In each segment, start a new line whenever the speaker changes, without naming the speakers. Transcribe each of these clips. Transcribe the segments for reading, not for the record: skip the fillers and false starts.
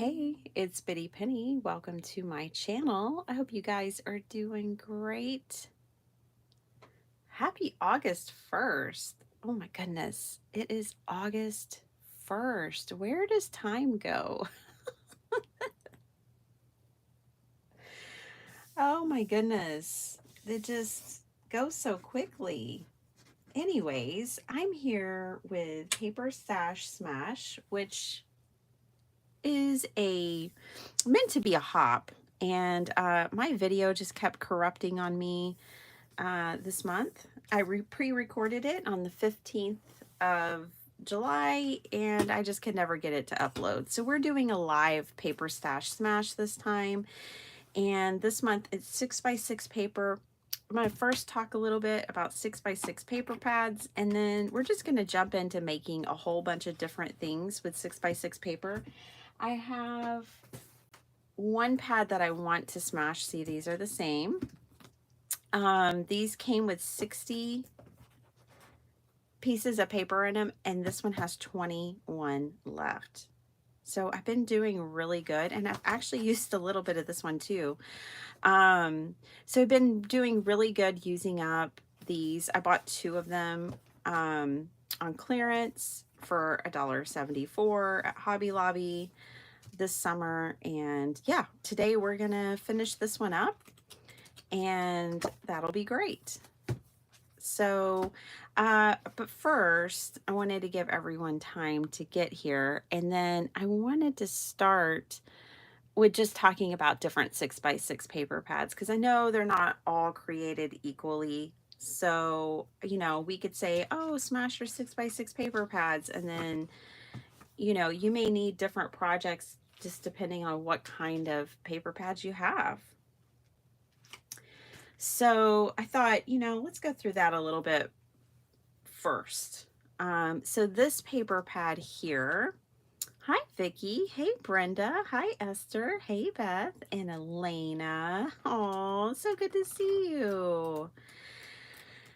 Hey, it's Bitty Penny. Welcome to my channel. I hope you guys are doing great. Happy August 1st. Oh my goodness. It is August 1st. Where does time go? Oh my goodness. It just goes so quickly. Anyways, I'm here with Paper Stash Smash, which is meant to be a hop, and my video just kept corrupting on me this month. I pre-recorded it on the 15th of July, and I just could never get it to upload. So we're doing a live paper stash smash this time, and this month it's 6x6 paper. I'm going to first talk a little bit about 6x6 paper pads, and then we're just going to jump into making a whole bunch of different things with 6x6 paper. I have one pad that I want to smash. See, these are the same. These came with 60 pieces of paper in them, and this one has 21 left. So I've been doing really good, and I've actually used a little bit of this one too. So I've been doing really good using up these. I bought two of them on clearance for $1.74 at Hobby Lobby this summer, and yeah, today we're gonna finish this one up, and that'll be great. So but first I wanted to give everyone time to get here, and then I wanted to start with just talking about different 6x6 paper pads, because I know they're not all created equally. So, you know, we could say, oh, smash your 6x6 paper pads, and then, you know, you may need different projects just depending on what kind of paper pads you have. So I thought, you know, let's go through that a little bit first. So this paper pad here, hi Vicki, hey Brenda, hi Esther, hey Beth, and Elena. Oh, so good to see you.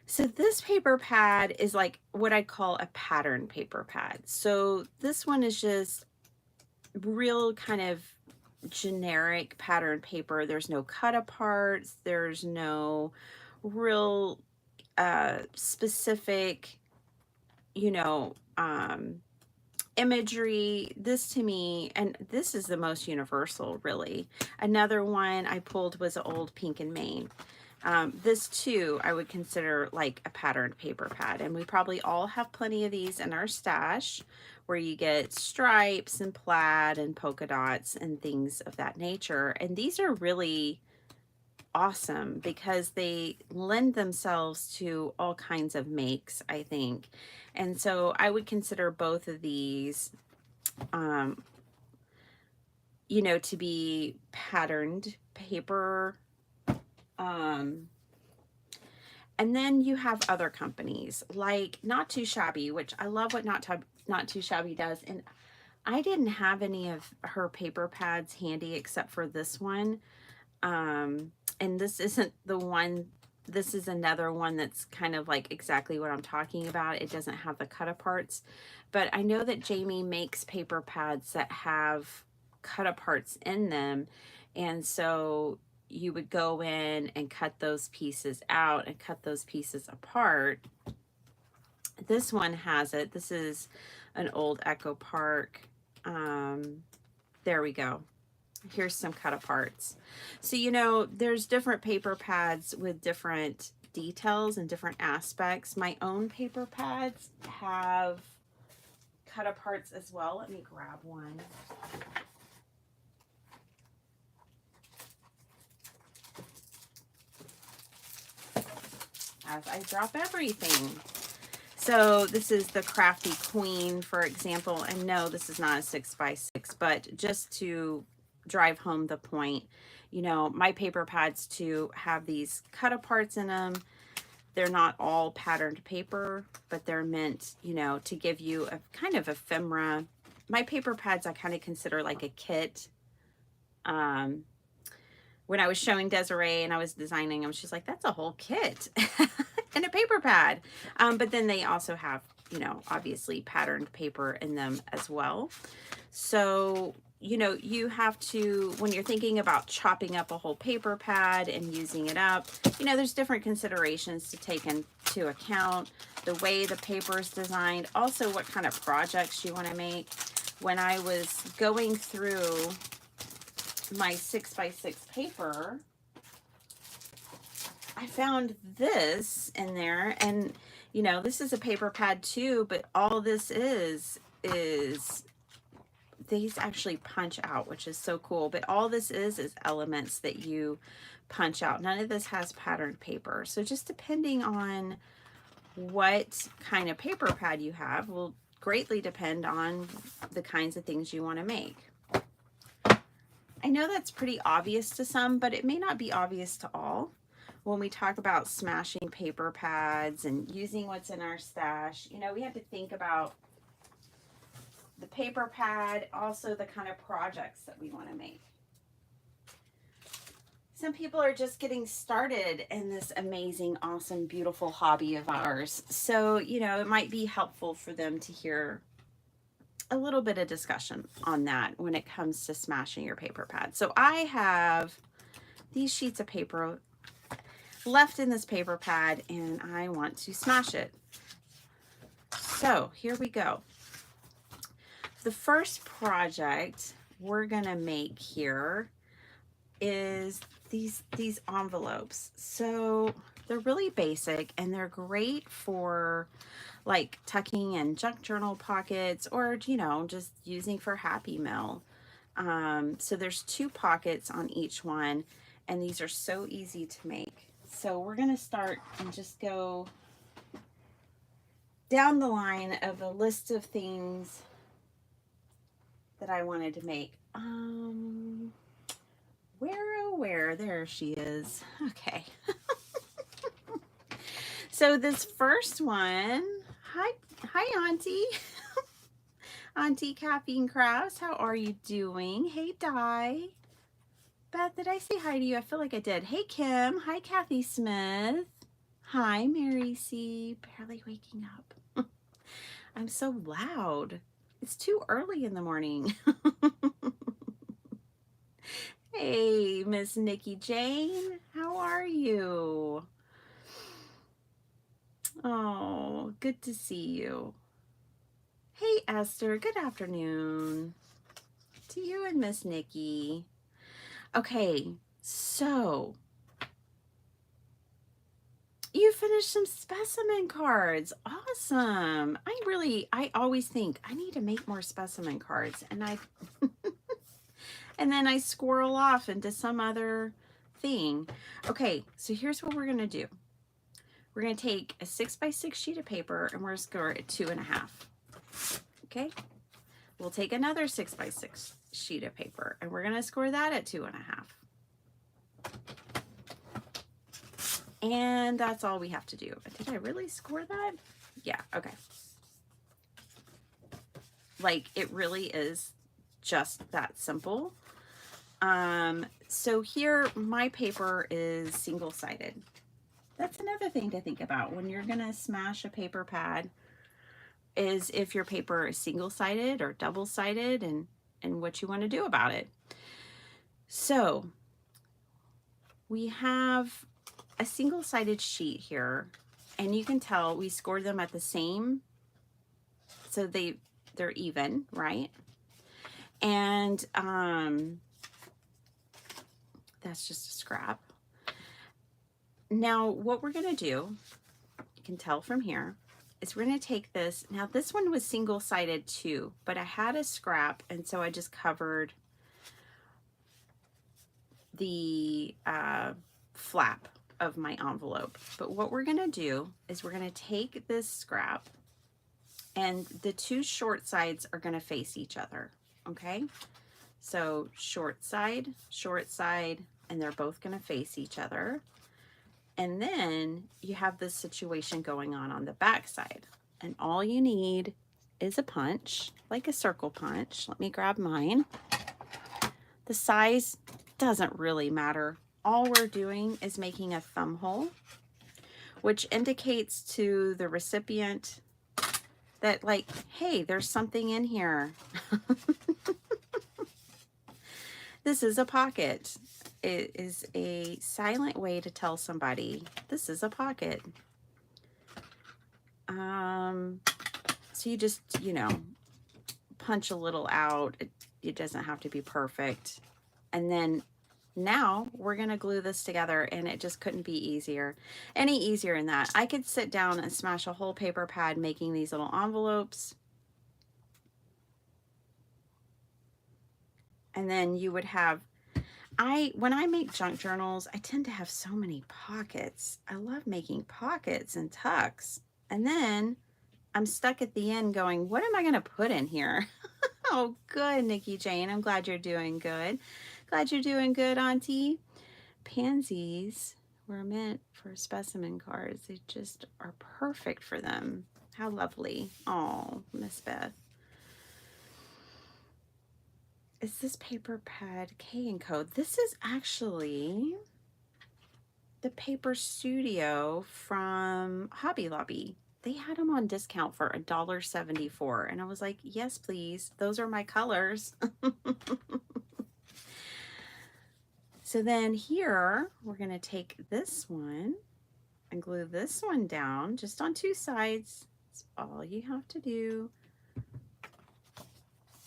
So this paper pad is like what I call a pattern paper pad. So this one is just real kind of generic pattern paper. There's no cut aparts, there's no real specific, you know, imagery. This to me, and this is the most universal really. Another one I pulled was an old Pink and Main. This too I would consider like a patterned paper pad, and we probably all have plenty of these in our stash, where you get stripes and plaid and polka dots and things of that nature. And these are really awesome because they lend themselves to all kinds of makes, I think. And so I would consider both of these you know, to be patterned paper. And then you have other companies like Not Too Shabby, which I love what Not Too Shabby does. And I didn't have any of her paper pads handy except for this one. And this isn't the one, this is another one that's kind of like exactly what I'm talking about. It doesn't have the cut aparts, but I know that Jamie makes paper pads that have cut aparts in them. And so you would go in and cut those pieces out and cut those pieces apart. This one has it. This is an old Echo Park. There we go. Here's some cut aparts. So, you know, there's different paper pads with different details and different aspects. My own paper pads have cut aparts as well. Let me grab one. As I drop everything. So this is the Crafty Queen, for example, and no, this is not a 6x6, but just to drive home the point, you know, my paper pads too have these cut aparts in them. They're not all patterned paper, but they're meant, you know, to give you a kind of ephemera. My paper pads I kind of consider like a kit. When I was showing Desiree and I was designing them, she's like, that's a whole kit and a paper pad. But then they also have, you know, obviously patterned paper in them as well. So you know, you have to, when you're thinking about chopping up a whole paper pad and using it up, you know, there's different considerations to take into account. The way the paper is designed, also what kind of projects you want to make. When I was going through my 6x6 paper, I found this in there, and you know, this is a paper pad too, but all this is these actually punch out, which is so cool. But all this is elements that you punch out. None of this has patterned paper. So just depending on what kind of paper pad you have will greatly depend on the kinds of things you want to make. I know that's pretty obvious to some, but it may not be obvious to all. When we talk about smashing paper pads and using what's in our stash, you know, we have to think about the paper pad, also the kind of projects that we want to make. Some people are just getting started in this amazing, awesome, beautiful hobby of ours. So, you know, it might be helpful for them to hear a little bit of discussion on that when it comes to smashing your paper pad. So I have these sheets of paper left in this paper pad and I want to smash it. So here we go. The first project we're gonna make here is these envelopes. So they're really basic and they're great for like tucking in junk journal pockets or, you know, just using for Happy Mail. So there's 2 pockets on each one, and these are so easy to make. So we're gonna start and just go down the line of a list of things that I wanted to make. Where? There she is. Okay. So this first one, hi Auntie. Auntie Caffeine Krause, how are you doing? Hey Di. Beth, did I say hi to you? I feel like I did. Hey Kim, hi Kathy Smith. Hi Mary C. Barely waking up. I'm so loud. It's too early in the morning. Hey, Miss Nikki Jane, how are you? Oh, good to see you. Hey, Esther, good afternoon to you and Miss Nikki. Okay, so you finished some specimen cards. Awesome. I always think I need to make more specimen cards, and and then I squirrel off into some other thing. Okay, so here's what we're gonna do. We're gonna take a 6x6 sheet of paper and we're gonna score it 2.5. Okay, we'll take another 6x6 sheet of paper and we're gonna score that at 2.5. And that's all we have to do. Did I really score that? Yeah, okay. Like, it really is just that simple. So here my paper is single-sided. That's another thing to think about when you're gonna smash a paper pad, is if your paper is single-sided or double-sided, and what you want to do about it. So we have a single-sided sheet here, and you can tell we scored them at the same, so they're even, right? And that's just a scrap. Now what we're gonna do, you can tell from here, is we're gonna take this. Now this one was single-sided too, but I had a scrap, and so I just covered the flap of my envelope. But what we're gonna do is we're gonna take this scrap, and the 2 short sides are gonna face each other, okay? So short side, and they're both gonna face each other. And then you have this situation going on the back side. And all you need is a punch, like a circle punch. Let me grab mine. The size doesn't really matter. All we're doing is making a thumb hole, which indicates to the recipient that, like, hey, there's something in here. This is a pocket. It is a silent way to tell somebody this is a pocket. So you just, you know, punch a little out. It doesn't have to be perfect. And then now we're going to glue this together, and it just couldn't be easier. Any easier than that. I could sit down and smash a whole paper pad making these little envelopes. And then you would have, when I make junk journals, I tend to have so many pockets. I love making pockets and tucks. And then I'm stuck at the end going, what am I going to put in here? Oh, good, Nikki Jane. I'm glad you're doing good. Glad you're doing good, Auntie. Pansies were meant for specimen cards. They just are perfect for them. How lovely. Oh, Miss Beth. Is this paper pad K & Co? This is actually the Paper Studio from Hobby Lobby. They had them on discount for $1.74. And I was like, yes, please. Those are my colors. So then here, we're going to take this one and glue this one down just on two sides. That's all you have to do.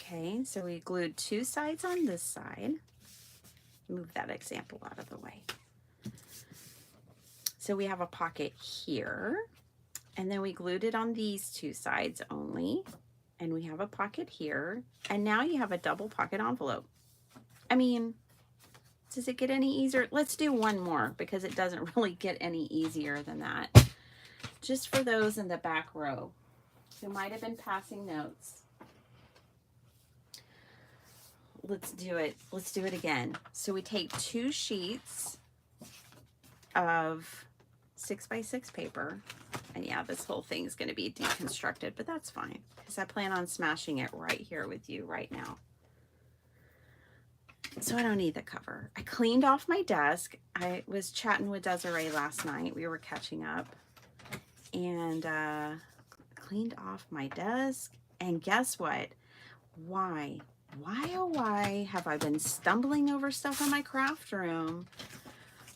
Okay, so we glued two sides on this side. Move that example out of the way. So we have a pocket here, and then we glued it on these two sides only, and we have a pocket here, and now you have a double pocket envelope. I mean, does it get any easier? Let's do one more because it doesn't really get any easier than that. Just for those in the back row who might have been passing notes. Let's do it. Let's do it again. So we take two sheets of 6x6 paper, and yeah, this whole thing's going to be deconstructed, but that's fine because I plan on smashing it right here with you right now. So I don't need the cover. I cleaned off my desk. I was chatting with Desiree last night. We were catching up, and cleaned off my desk. And guess what? Why, oh why have I been stumbling over stuff in my craft room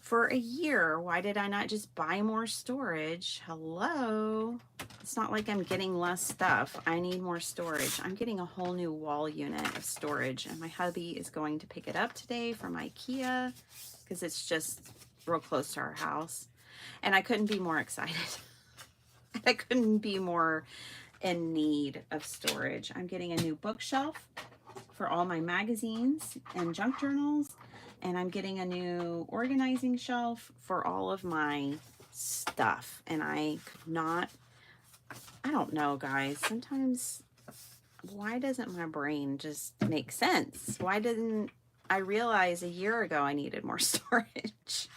for a year? Why did I not just buy more storage? Hello? It's not like I'm getting less stuff. I need more storage. I'm getting a whole new wall unit of storage, and my hubby is going to pick it up today from IKEA because it's just real close to our house. And I couldn't be more excited. I couldn't be more in need of storage. I'm getting a new bookshelf for all my magazines and junk journals, and I'm getting a new organizing shelf for all of my stuff. And I could not, I don't know, guys, sometimes why doesn't my brain just make sense? Why didn't I realize a year ago I needed more storage?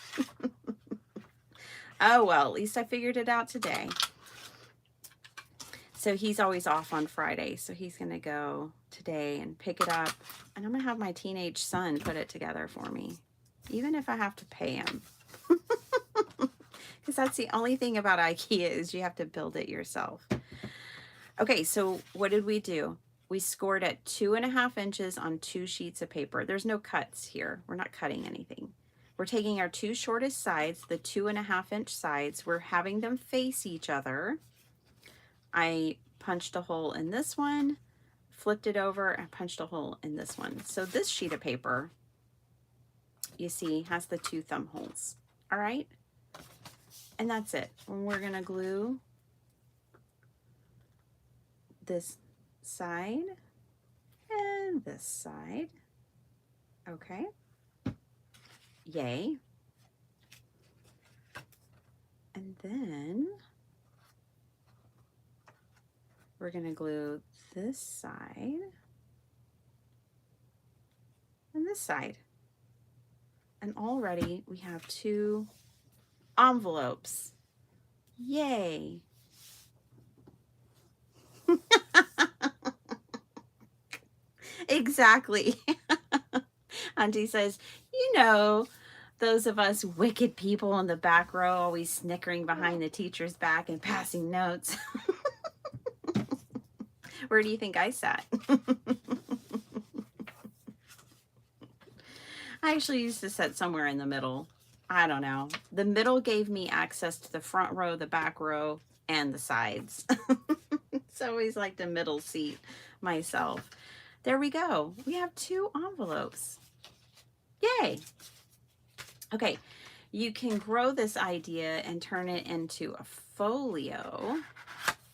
Oh well, at least I figured it out today. So he's always off on Friday, so he's gonna go today and pick it up, and I'm gonna have my teenage son put it together for me, even if I have to pay him. Because that's the only thing about IKEA is you have to build it yourself. Okay, so what did we do? We scored at 2.5 inches on 2 sheets of paper. There's no cuts here. We're not cutting anything. We're taking our 2 shortest sides, the 2.5 inch sides. We're having them face each other. I punched a hole in this one, flipped it over, and punched a hole in this one. So this sheet of paper, you see, has the 2 thumb holes. All right? And that's it. And we're going to glue this side and this side. Okay. Yay. And then we're going to glue this side and this side. And already we have 2 envelopes. Yay. Exactly. Auntie says, you know, those of us wicked people in the back row always snickering behind the teacher's back and passing notes. Where do you think I sat? I actually used to sit somewhere in the middle. I don't know. The middle gave me access to the front row, the back row, and the sides. So I always liked a middle seat myself. There we go. We have 2 envelopes. Yay. Okay, you can grow this idea and turn it into a folio.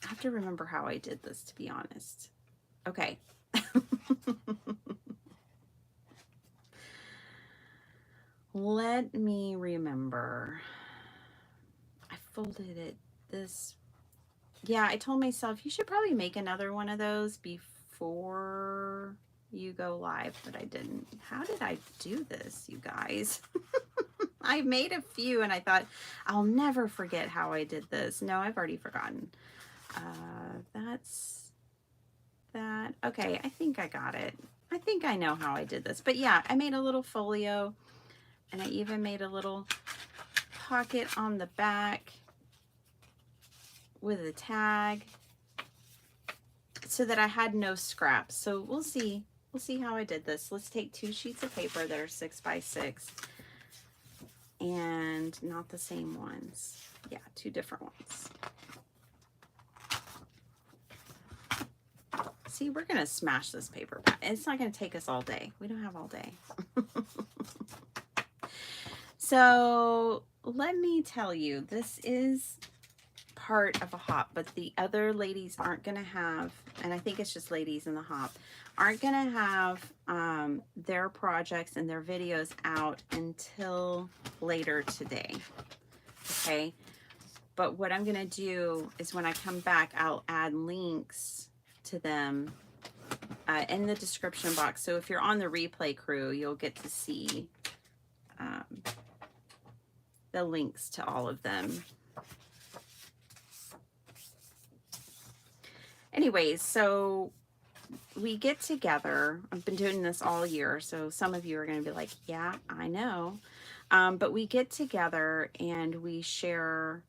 I have to remember how I did this, to be honest. Okay. Let me remember. I folded it this. Yeah, I told myself you should probably make another one of those before you go live, but I didn't. How did I do this, you guys? I made a few and I thought I'll never forget how I did this. No, I've already forgotten. That's that. Okay, I think I got it. I think I know how I did this. But yeah, I made a little folio and I even made a little pocket on the back with a tag so that I had no scraps. So we'll see. We'll see how I did this. Let's take 2 sheets of paper that are 6 by 6 and not the same ones. Yeah, 2 different ones. See, we're going to smash this paper. It's not going to take us all day. We don't have all day. So let me tell you, this is part of a hop, but the other ladies aren't going to have, and I think it's just ladies in the hop, aren't going to have their projects and their videos out until later today. Okay. But what I'm going to do is when I come back, I'll add links to them in the description box. So if you're on the replay crew, you'll get to see the links to all of them. Anyways, so we get together. I've been doing this all year, so some of you are going to be like, yeah, I know. But we get together and we share,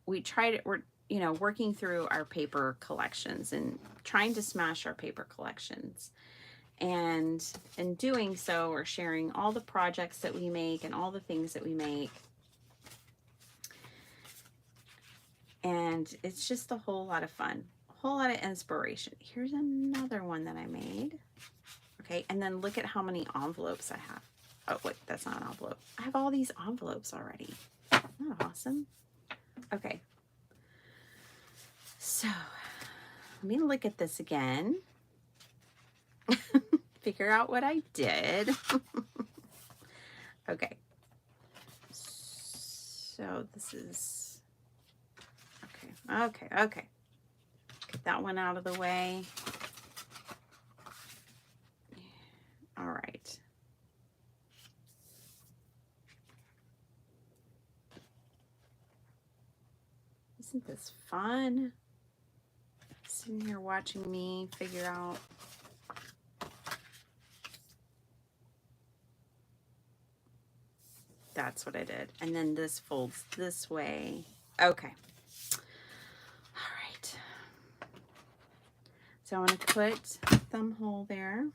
we're, you know, working through our paper collections and trying to smash our paper collections. And in doing so, we're sharing all the projects that we make and all the things that we make. And it's just a whole lot of fun, a whole lot of inspiration. Here's another one that I made. Okay, and then look at how many envelopes I have. Oh, wait, that's not an envelope. I have all these envelopes already. Isn't that awesome? Okay. So, let me look at this again. Figure out what I did. Okay. So, this is... Okay. Get that one out of the way. All right. Isn't this fun? Sitting here watching me figure out. That's what I did. And then this folds this way. Okay. All right. So I want to put thumb hole there.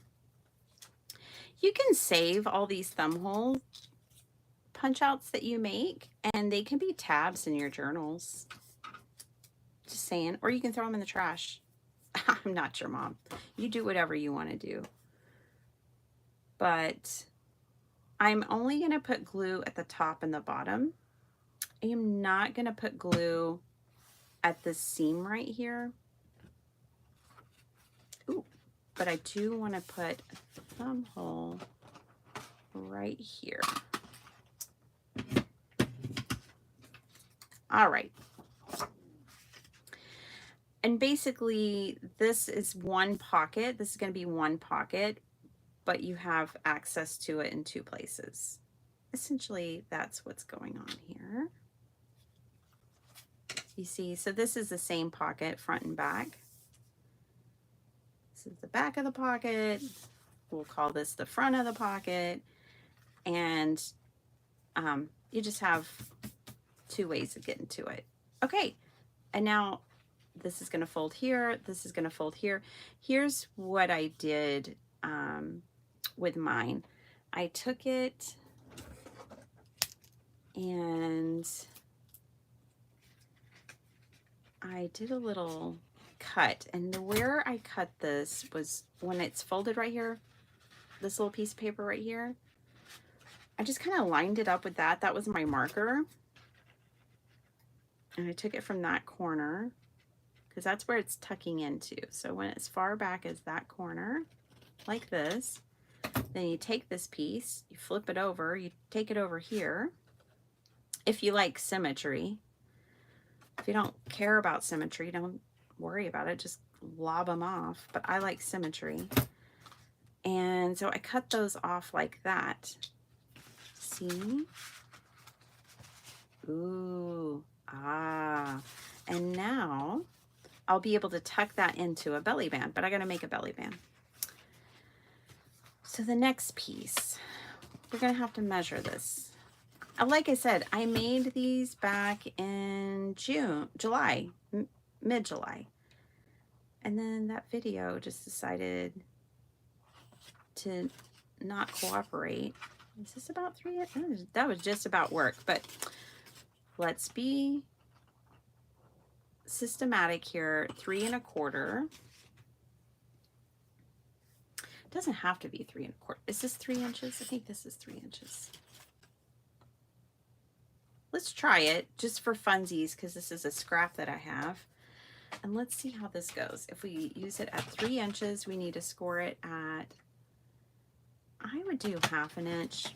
You can save all these thumb hole punch outs that you make, and they can be tabs in your journals. Just saying. Or you can throw them in the trash. I'm not your mom. You do whatever you want to do. But I'm only going to put glue at the top and the bottom. I am not going to put glue at the seam right here. Ooh, but I do want to put a thumb hole right here. All right. And basically, this is one pocket. This is going to be one pocket, but you have access to it in 2 places. Essentially, that's what's going on here. You see, so this is the same pocket, front and back. This is the back of the pocket. We'll call this the front of the pocket. And you just have 2 ways of getting to it. Okay, and now this is going to fold here. This is going to fold here. Here's what I did with mine. I took it and I did a little cut, and where I cut this was when it's folded right here, this little piece of paper right here, I just kind of lined it up with that. That was my marker. And I took it from that corner because that's where it's tucking into. So when it's far back as that corner, like this, then you take this piece, you flip it over, you take it over here. If you like symmetry, if you don't care about symmetry, don't worry about it, just lob them off. But I like symmetry. And so I cut those off like that. See? Ooh, ah. And now I'll be able to tuck that into a belly band, but I gotta make a belly band. So the next piece, we're gonna have to measure this. Like I said, I made these back in July, mid-July. And then that video just decided to not cooperate. Is this about 3 inches? That was just about work, but let's be systematic here. 3 1/4. It doesn't have to be 3 1/4. Is this 3 inches? I think this is 3 inches. Let's try it just for funsies because this is a scrap that I have. And let's see how this goes. If we use it at 3 inches, we need to score it at, I would do 1/2 inch.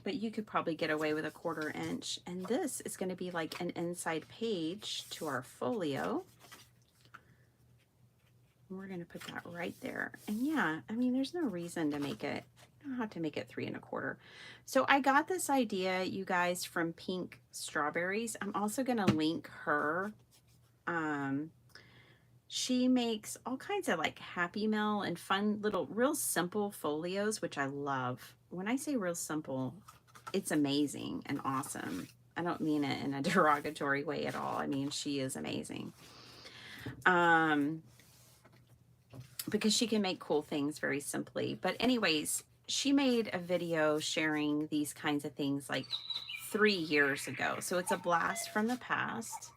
But you could probably get away with a 1/4 inch. And this is going to be like an inside page to our folio. And we're going to put that right there. And yeah, I mean, there's no reason to make it, you don't have to make it 3 1/4. So I got this idea, you guys, from Pink Strawberries. I'm also going to link her. She makes all kinds of like Happy Mail and fun little, real simple folios, which I love. When I say real simple, it's amazing and awesome. I don't mean it in a derogatory way at all. I mean, she is amazing. Because she can make cool things very simply. But anyways, she made a video sharing these kinds of things like 3 years ago. So it's a blast from the past.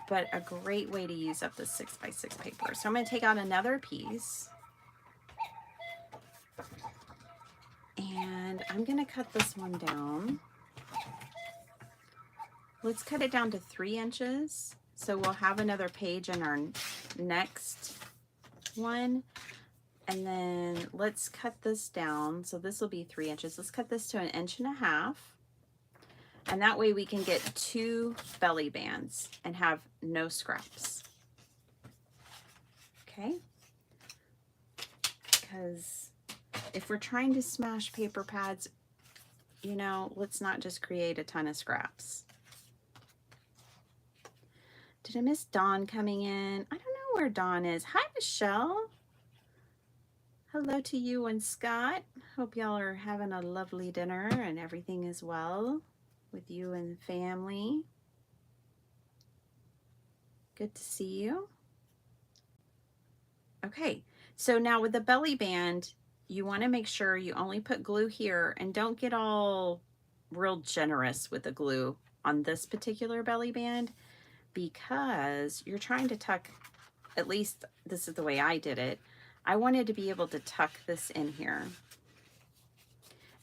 But a great way to use up the 6x6 paper. So I'm going to take out another piece. And I'm going to cut this one down. Let's cut it down to 3 inches. So we'll have another page in our next one. And then let's cut this down. So this will be 3 inches. Let's cut this to 1.5 inches. And that way we can get 2 belly bands and have no scraps. Okay? Because if we're trying to smash paper pads, you know, let's not just create a ton of scraps. Did I miss Dawn coming in? I don't know where Dawn is. Hi, Michelle. Hello to you and Scott. Hope y'all are having a lovely dinner and everything is well with you and the family. Good to see you. Okay, so now with the belly band, you want to make sure you only put glue here and don't get all real generous with the glue on this particular belly band because you're trying to tuck, at least this is the way I did it. I wanted to be able to tuck this in here.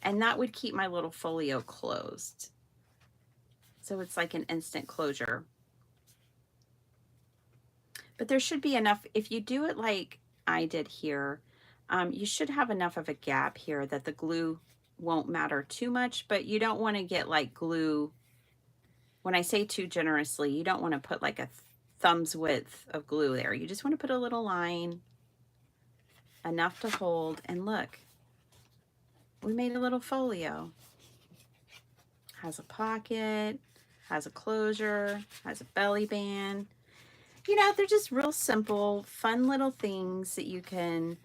And that would keep my little folio closed. So it's like an instant closure. But there should be enough, if you do it like I did here, you should have enough of a gap here that the glue won't matter too much, but you don't want to get like glue. When I say too generously, you don't want to put like a thumb's width of glue there. You just want to put a little line, enough to hold, and look, we made a little folio. Has a pocket, has a closure, has a belly band. You know, they're just real simple, fun little things that you can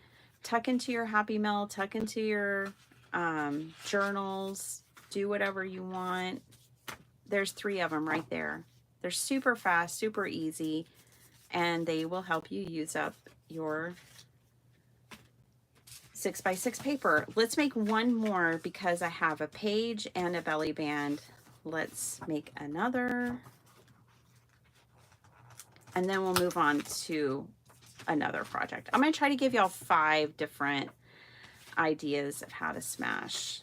tuck into your Happy Mail, tuck into your journals, do whatever you want. There's 3 of them right there. They're super fast, super easy. and they will help you use up your 6x6 paper. Let's make one more because I have a page and a belly band. Let's make another, and then we'll move on to another project. I'm going to try to give y'all 5 different ideas of how to smash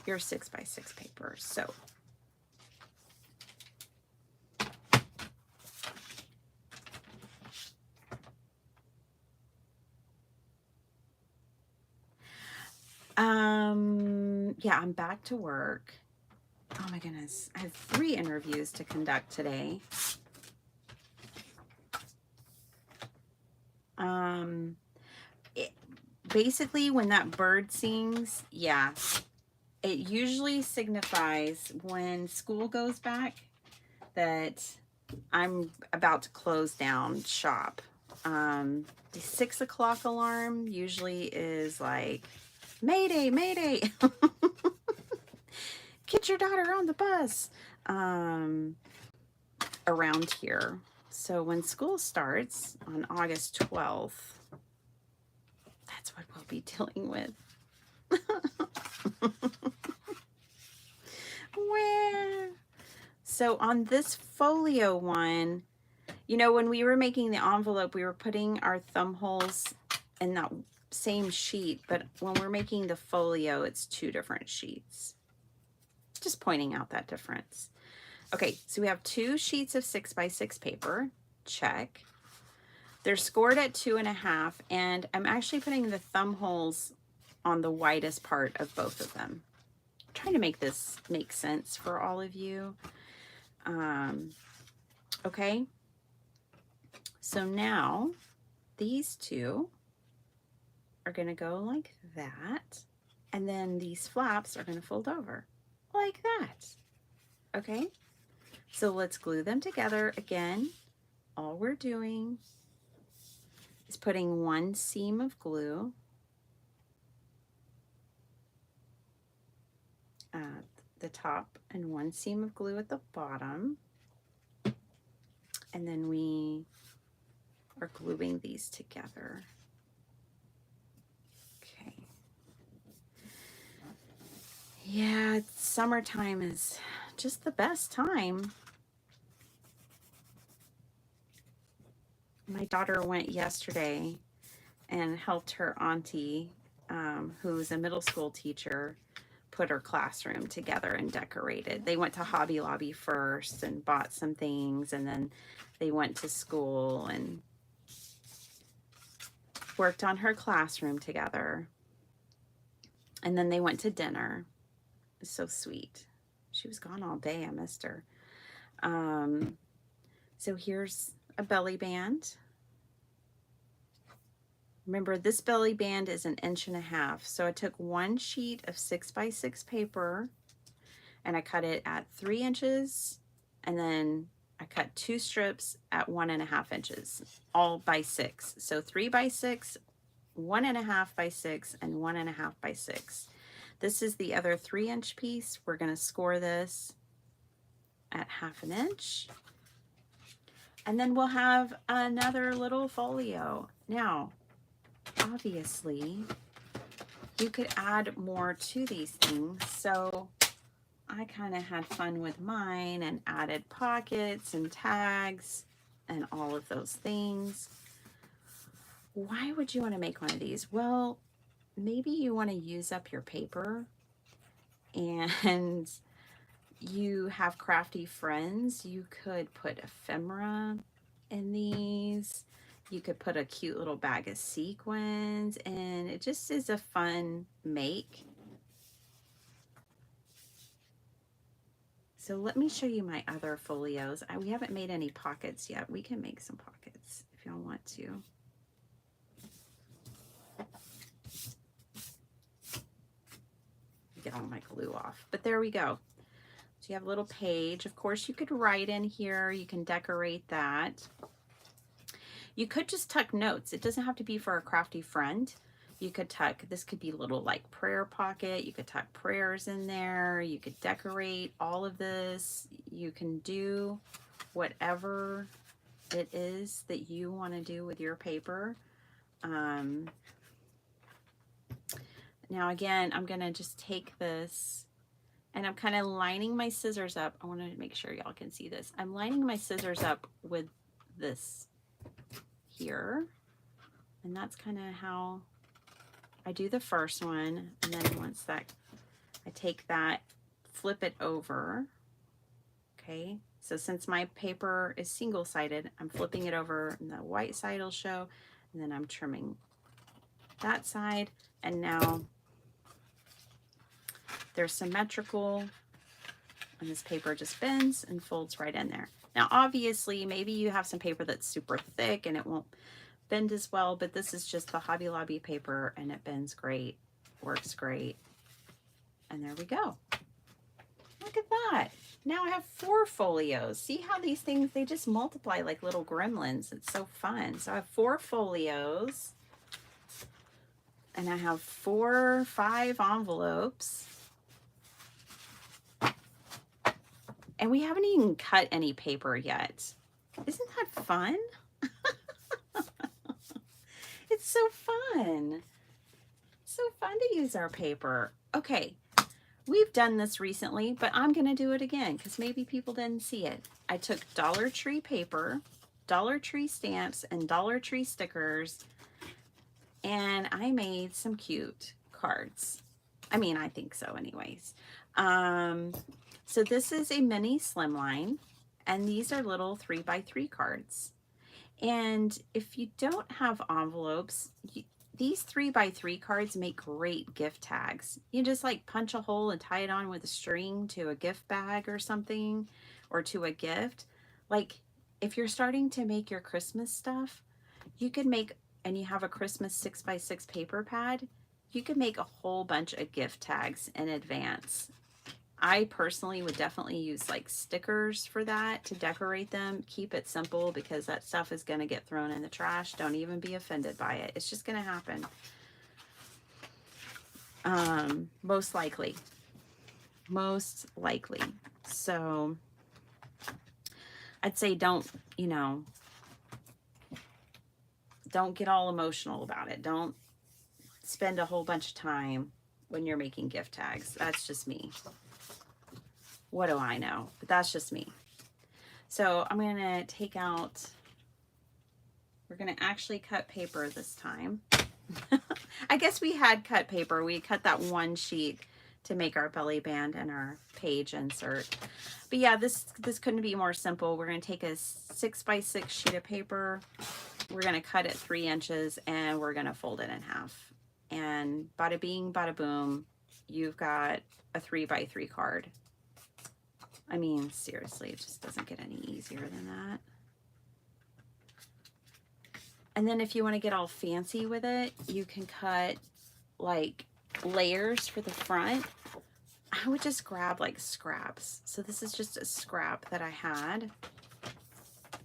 your 6x6 paper. So yeah, I'm back to work. Oh my goodness, I have 3 interviews to conduct today. Basically when that bird sings, yeah, it usually signifies when school goes back that I'm about to close down shop. The 6 o'clock alarm usually is like, Mayday, Mayday, get your daughter on the bus, around here. So when school starts on August 12th, that's what we'll be dealing with. Where? So on this folio one, you know, when we were making the envelope, we were putting our thumb holes in that same sheet, but when we're making the folio, it's 2 different sheets. Just pointing out that difference. Okay, so we have 2 sheets of 6x6 paper. Check. They're scored at 2.5, and I'm actually putting the thumb holes on the widest part of both of them. I'm trying to make this make sense for all of you. Okay, so now these 2 are going to go like that, and then these flaps are going to fold over like that. Okay, so let's glue them together again. All we're doing is putting 1 seam of glue at the top and 1 seam of glue at the bottom, and then we are gluing these together. Okay. Yeah, summertime is just the best time. My daughter went yesterday and helped her auntie, who's a middle school teacher, put her classroom together and decorated. They went to Hobby Lobby first and bought some things, and then they went to school and worked on her classroom together. And then they went to dinner. It was so sweet. She was gone all day. I missed her. So here's a belly band. Remember, this belly band is 1.5 inches. So I took 1 sheet of 6x6 paper and I cut it at 3 inches, and then I cut 2 strips at 1.5 inches, all by 6. So 3 by 6, 1.5 by 6, and 1.5 by 6. This is the other 3-inch piece. We're going to score this at 1/2 inch. And then we'll have another little folio. Now, obviously, you could add more to these things. So I kind of had fun with mine and added pockets and tags and all of those things. Why would you want to make one of these? Well, maybe you want to use up your paper and you have crafty friends. You could put ephemera in these. You could put a cute little bag of sequins, and it just is a fun make. So let me show you my other folios. We haven't made any pockets yet. We can make some pockets if y'all want to. Get all my glue off, but there we go. So you have a little page. Of course, you could write in here. You can decorate that. You could just tuck notes. It doesn't have to be for a crafty friend. You could tuck, this could be a little like prayer pocket. You could tuck prayers in there. You could decorate all of this. You can do whatever it is that you want to do with your paper. Now again, I'm going to just take this and I'm kind of lining my scissors up. I want to make sure y'all can see this. I'm lining my scissors up with this here. And that's kind of how I do the first one. And then once that, I take that, flip it over. Okay. So since my paper is single-sided, I'm flipping it over and the white side will show. And then I'm trimming that side. And now they're symmetrical, and this paper just bends and folds right in there. Now, obviously, maybe you have some paper that's super thick and it won't bend as well, but this is just the Hobby Lobby paper and it bends great, works great. And there we go. Look at that. Now I have 4 folios. See how these things, they just multiply like little gremlins. It's so fun. So I have 4 folios and I have 5 envelopes. And we haven't even cut any paper yet. Isn't that fun? It's so fun. So fun to use our paper. Okay, we've done this recently, but I'm going to do it again because maybe people didn't see it. I took Dollar Tree paper, Dollar Tree stamps, and Dollar Tree stickers, and I made some cute cards. I mean, I think so anyways. So this is a mini slimline, and these are little 3x3 cards. And if you don't have envelopes, these 3x3 cards make great gift tags. You just like punch a hole and tie it on with a string to a gift bag or something, or to a gift. Like if you're starting to make your Christmas stuff, you could make, and you have a Christmas 6x6 paper pad, you could make a whole bunch of gift tags in advance. I personally would definitely use like stickers for that to decorate them. Keep it simple because that stuff is going to get thrown in the trash. Don't even be offended by it. It's just going to happen. Most likely. Most likely. So I'd say don't, you know, don't get all emotional about it. Don't spend a whole bunch of time when you're making gift tags. That's just me. What do I know? But that's just me. So I'm going to take out, we're going to actually cut paper this time. I guess we had cut paper. We cut that one sheet to make our belly band and our page insert. But yeah, this couldn't be more simple. We're going to take a 6x6 sheet of paper. We're going to cut it 3 inches and we're going to fold it in half. And bada bing, bada boom, you've got a 3x3 card. I mean, seriously, it just doesn't get any easier than that. And then if you want to get all fancy with it, you can cut like layers for the front. I would just grab like scraps. So this is just a scrap that I had.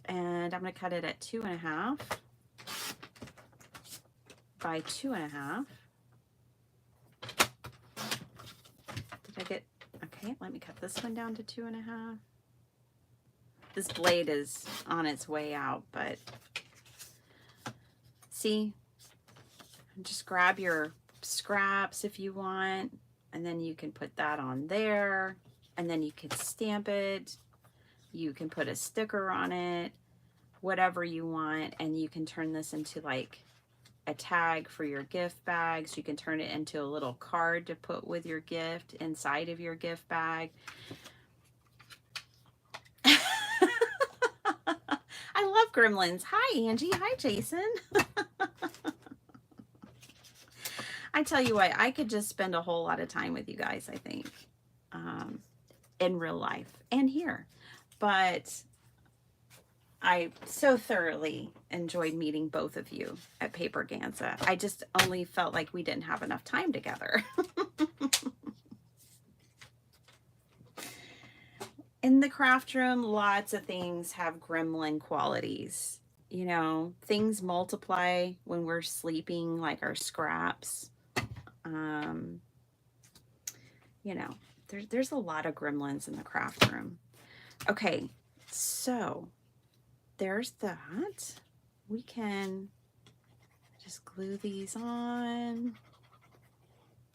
And I'm going to cut it at 2.5 by 2.5. Did I get... Okay, let me cut this one down to 2.5. This blade is on its way out, but see, just grab your scraps if you want, and then you can put that on there, and then you can stamp it. You can put a sticker on it, whatever you want, and you can turn this into like a tag for your gift bags. You can turn it into a little card to put with your gift inside of your gift bag. I love gremlins. Hi, Angie. Hi, Jason. I tell you what, I could just spend a whole lot of time with you guys, I think, in real life and here. But I so thoroughly enjoyed meeting both of you at Paper Ganza. I just only felt like we didn't have enough time together. In the craft room, lots of things have gremlin qualities. You know, things multiply when we're sleeping, like our scraps. You know, there's a lot of gremlins in the craft room. Okay, so there's that. We can just glue these on.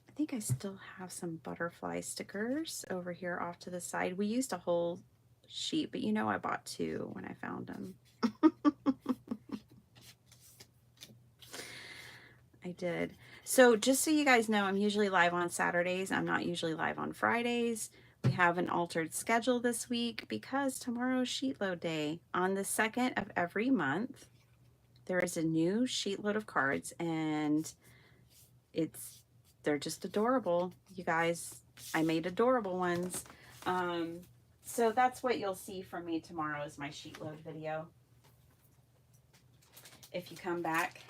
I think I still have some butterfly stickers over here off to the side. We used a whole sheet, but you know I bought 2 when I found them. I did. So just so you guys know, I'm usually live on Saturdays. I'm not usually live on Fridays. We have an altered schedule this week because tomorrow's sheet load day. On the 2nd of every month, there is a new sheet load of cards, and they're just adorable. You guys, I made adorable ones. So that's what you'll see from me tomorrow is my sheet load video. If you come back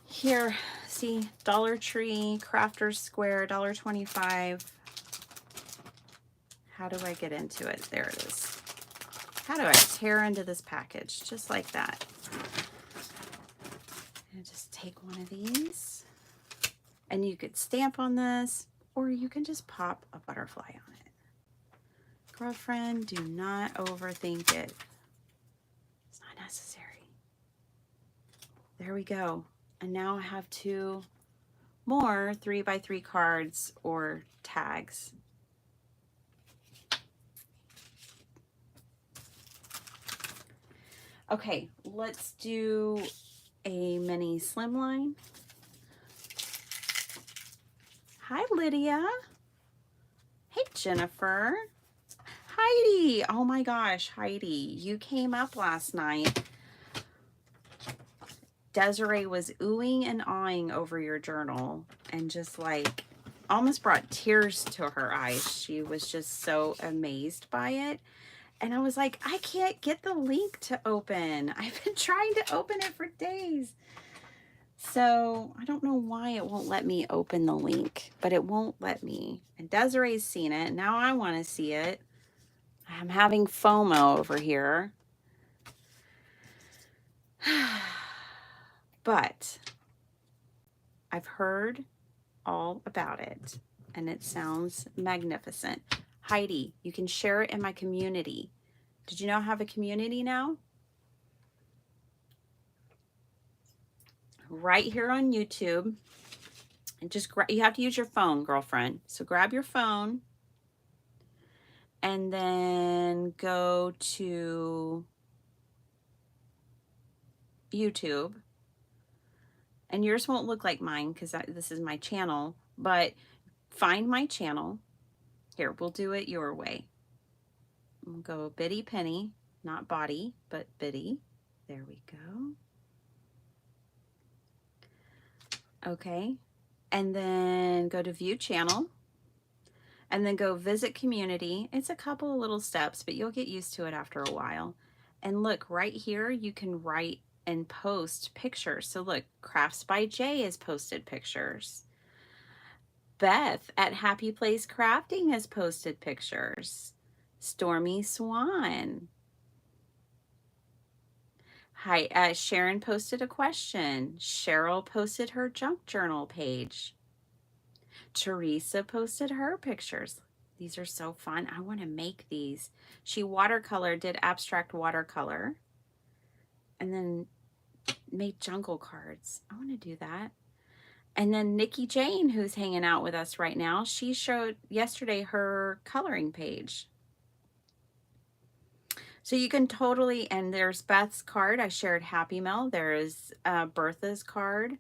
here, see Dollar Tree, Crafter's Square, $1.25. How do I get into it? There it is. How do I tear into this package? Just like that. And just take one of these. And you could stamp on this, or you can just pop a butterfly on it. Girlfriend, do not overthink it. It's not necessary. There we go. And now I have 2 more 3x3 cards or tags. Okay, let's do a mini slimline. Hi, Lydia. Hey, Jennifer. Heidi. Oh my gosh, Heidi, you came up last night. Desiree was oohing and awing over your journal and just like almost brought tears to her eyes. She was just so amazed by it. And I was like, I can't get the link to open. I've been trying to open it for days. So I don't know why it won't let me open the link, but it won't let me. And Desiree's seen it. Now I want to see it. I'm having FOMO over here. But I've heard all about it, and it sounds magnificent. Heidi, you can share it in my community. Did you know I have a community now? Right here on YouTube. And just you have to use your phone, girlfriend. So grab your phone and then go to YouTube. And yours won't look like mine because this is my channel, but find my channel. Here, we'll do it your way. We'll go Bitty Penny, not body, but Bitty. There we go. Okay. And then go to view channel and then go visit community. It's a couple of little steps, but you'll get used to it after a while. And look right here, you can write and post pictures. So look, Crafts by Jay has posted pictures. Beth at Happy Place Crafting has posted pictures. Stormy Swan. Hi, Sharon posted a question. Cheryl posted her junk journal page. Teresa posted her pictures. These are so fun. I want to make these. She did abstract watercolor. And then made jungle cards. I want to do that. And then Nikki Jane, who's hanging out with us right now, she showed yesterday her coloring page. So you can totally, and there's Beth's card. I shared Happy Mail. There's Bertha's card.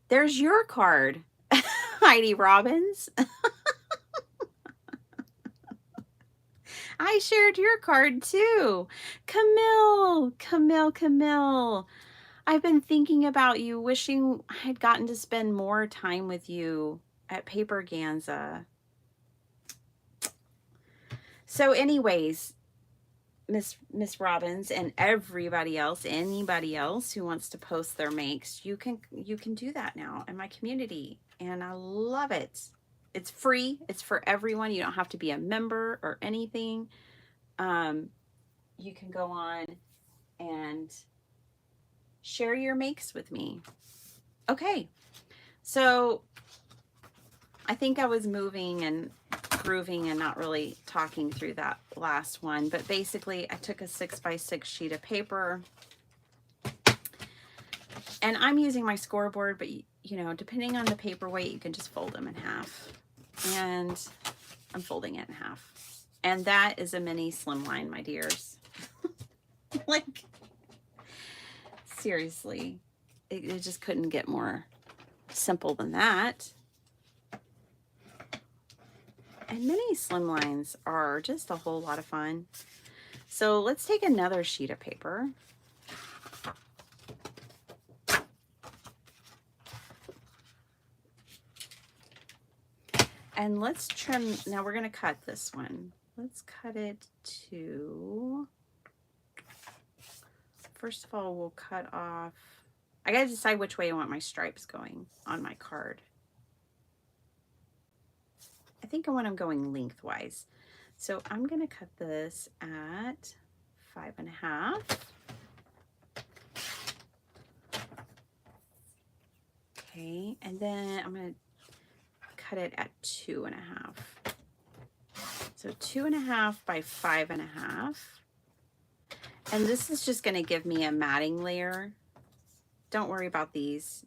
There's your card, Heidi Robbins. I shared your card too. Camille. I've been thinking about you, wishing I had gotten to spend more time with you at Paper Ganza. So anyways, Miss Robbins and everybody else, anybody else who wants to post their makes, you can do that now in my community. And I love it. It's free. It's for everyone. You don't have to be a member or anything. You can go on and share your makes with me. Okay. So I think I was moving and grooving and not really talking through that last one. But basically, I took a 6x6 sheet of paper, and I'm using my scoreboard, but you know, depending on the paper weight, you can just fold them in half. And I'm folding it in half. And that is a mini slimline, my dears. Like, seriously, it just couldn't get more simple than that. And mini slimlines are just a whole lot of fun. So let's take another sheet of paper. And let's trim. Now we're going to cut this one. Let's cut it to, first of all, we'll cut off. I got to decide which way I want my stripes going on my card. I think I want them going lengthwise. So I'm going to cut this at 5.5. Okay, and then I'm going to cut it at 2.5. So 2.5 by 5.5. And this is just going to give me a matting layer. Don't worry about these.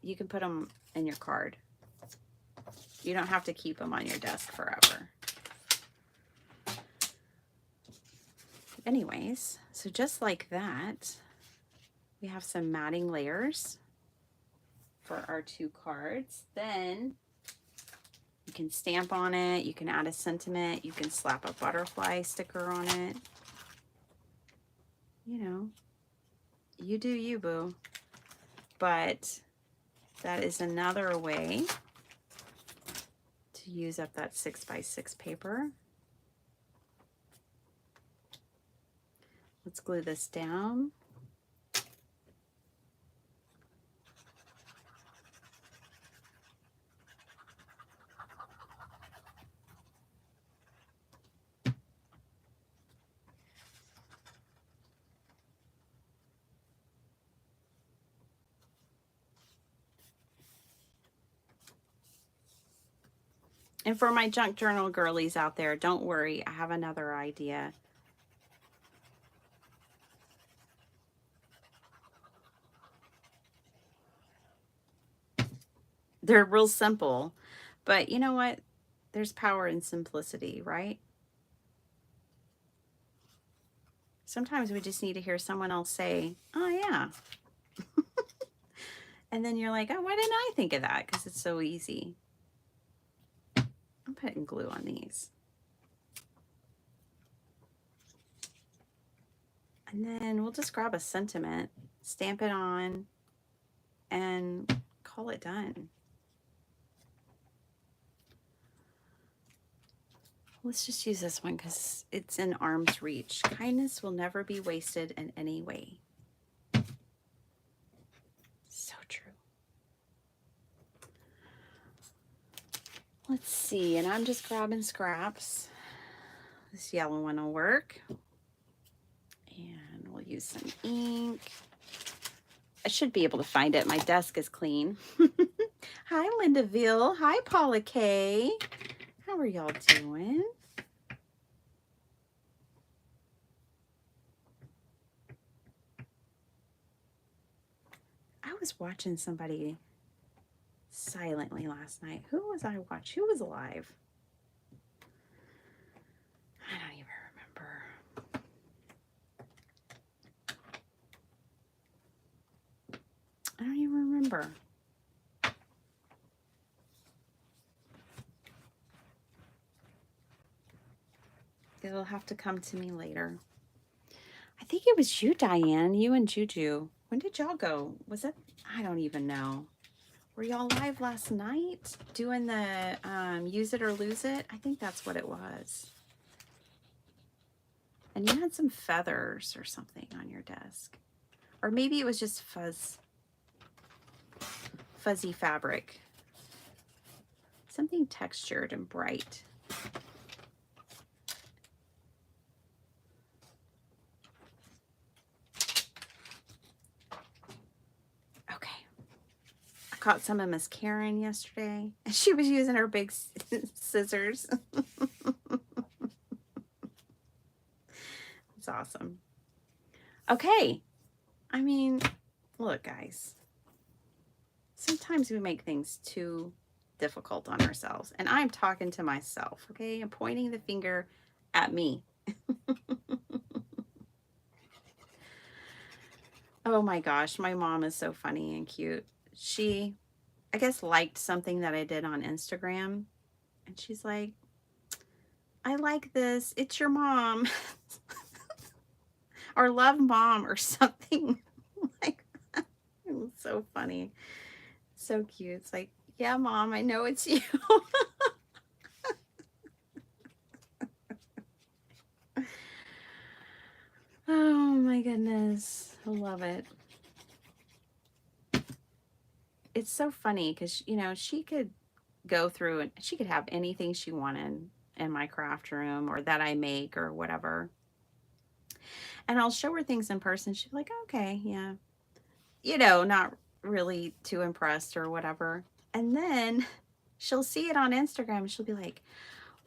You can put them in your card. You don't have to keep them on your desk forever. Anyways, so just like that, we have some matting layers for our 2 cards. Then you can stamp on it, you can add a sentiment, you can slap a butterfly sticker on it. You know, you do you, boo. But that is another way to use up that 6x6 paper. Let's glue this down. And for my junk journal girlies out there, don't worry, I have another idea. They're real simple, but you know what? There's power in simplicity, right? Sometimes we just need to hear someone else say, oh yeah. And then you're like, oh, why didn't I think of that? Because it's so easy. I'm putting glue on these. And then we'll just grab a sentiment, stamp it on, and call it done. Let's just use this one because it's in arm's reach. Kindness will never be wasted in any way. So true. Let's see, and I'm just grabbing scraps. This yellow one will work. And we'll use some ink. I should be able to find it. My desk is clean. Hi, Lindaville. Hi, Paula K. How are y'all doing? I was watching somebody silently last night. Who was I watching? Who was alive? I don't even remember. I don't even remember. It'll have to come to me later. I think it was you, Diane, you and Juju. When did y'all go? Was it? I don't even know. Were y'all live last night doing the use it or lose it? I think that's what it was. And you had some feathers or something on your desk. Or maybe it was just fuzzy fabric. Something textured and bright. caught some of Miss Karen yesterday, and she was using her big scissors. It's awesome. Okay. I mean, look, guys. Sometimes we make things too difficult on ourselves. And I'm talking to myself, okay? I'm pointing the finger at me. Oh my gosh, my mom is so funny and cute. She, I guess, liked something that I did on Instagram. And she's like, I like this. It's your mom. Or love mom or something like that. It was so funny. So cute. It's like, yeah, mom, I know it's you. Oh my goodness. I love it. It's so funny because, you know, she could go through and she could have anything she wanted in my craft room or that I make or whatever. And I'll show her things in person. She's like, okay, yeah. You know, not really too impressed or whatever. And then she'll see it on Instagram and she'll be like,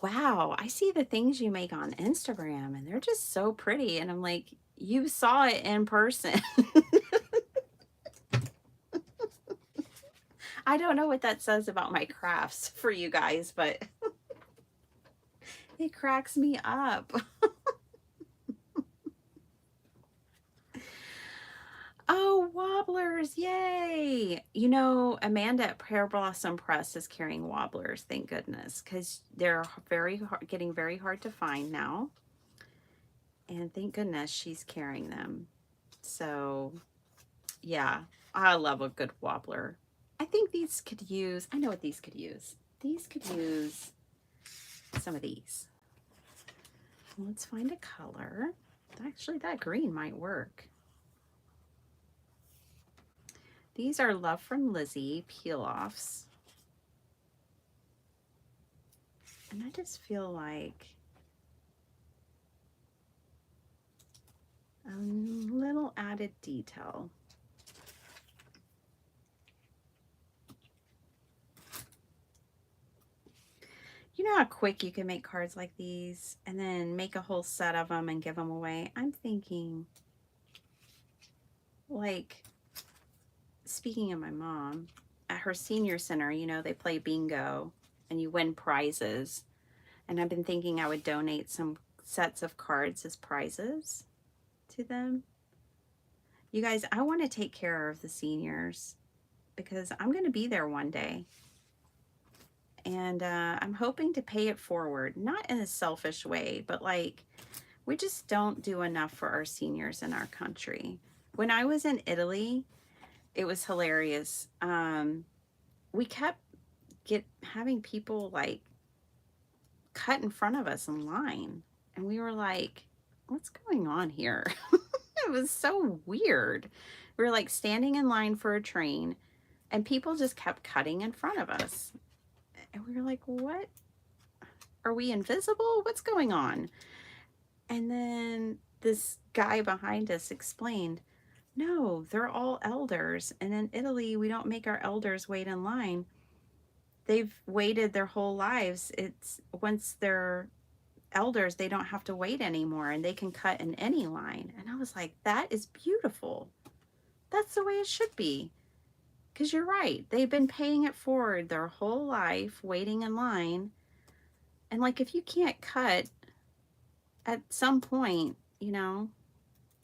wow, I see the things you make on Instagram and they're just so pretty. And I'm like, you saw it in person. I don't know what that says about my crafts for you guys, but it cracks me up. Oh, wobblers, yay! You know, Amanda at Pear Blossom Press is carrying wobblers, thank goodness, because they're getting very hard to find now. And thank goodness she's carrying them. So, yeah, I love a good wobbler. I think these could use, I know what these could use. These could use some of these. Let's find a color. Actually, that green might work. These are Love from Lizzie peel-offs. And I just feel like a little added detail. You know how quick you can make cards like these and then make a whole set of them and give them away? I'm thinking, like, speaking of my mom, at her senior center, you know, they play bingo and you win prizes. And I've been thinking I would donate some sets of cards as prizes to them. You guys, I want to take care of the seniors because I'm going to be there one day. And I'm hoping to pay it forward, not in a selfish way, but like we just don't do enough for our seniors in our country. When I was in Italy, it was hilarious. We kept having people like cut in front of us in line. And we were like, what's going on here? It was so weird. We were like standing in line for a train and people just kept cutting in front of us. And we were like, what? Are we invisible? What's going on? And then this guy behind us explained, no, they're all elders. And in Italy, we don't make our elders wait in line. They've waited their whole lives. It's once they're elders, they don't have to wait anymore and they can cut in any line. And I was like, that is beautiful. That's the way it should be. Because you're right. They've been paying it forward their whole life, waiting in line. And like, if you can't cut at some point, you know,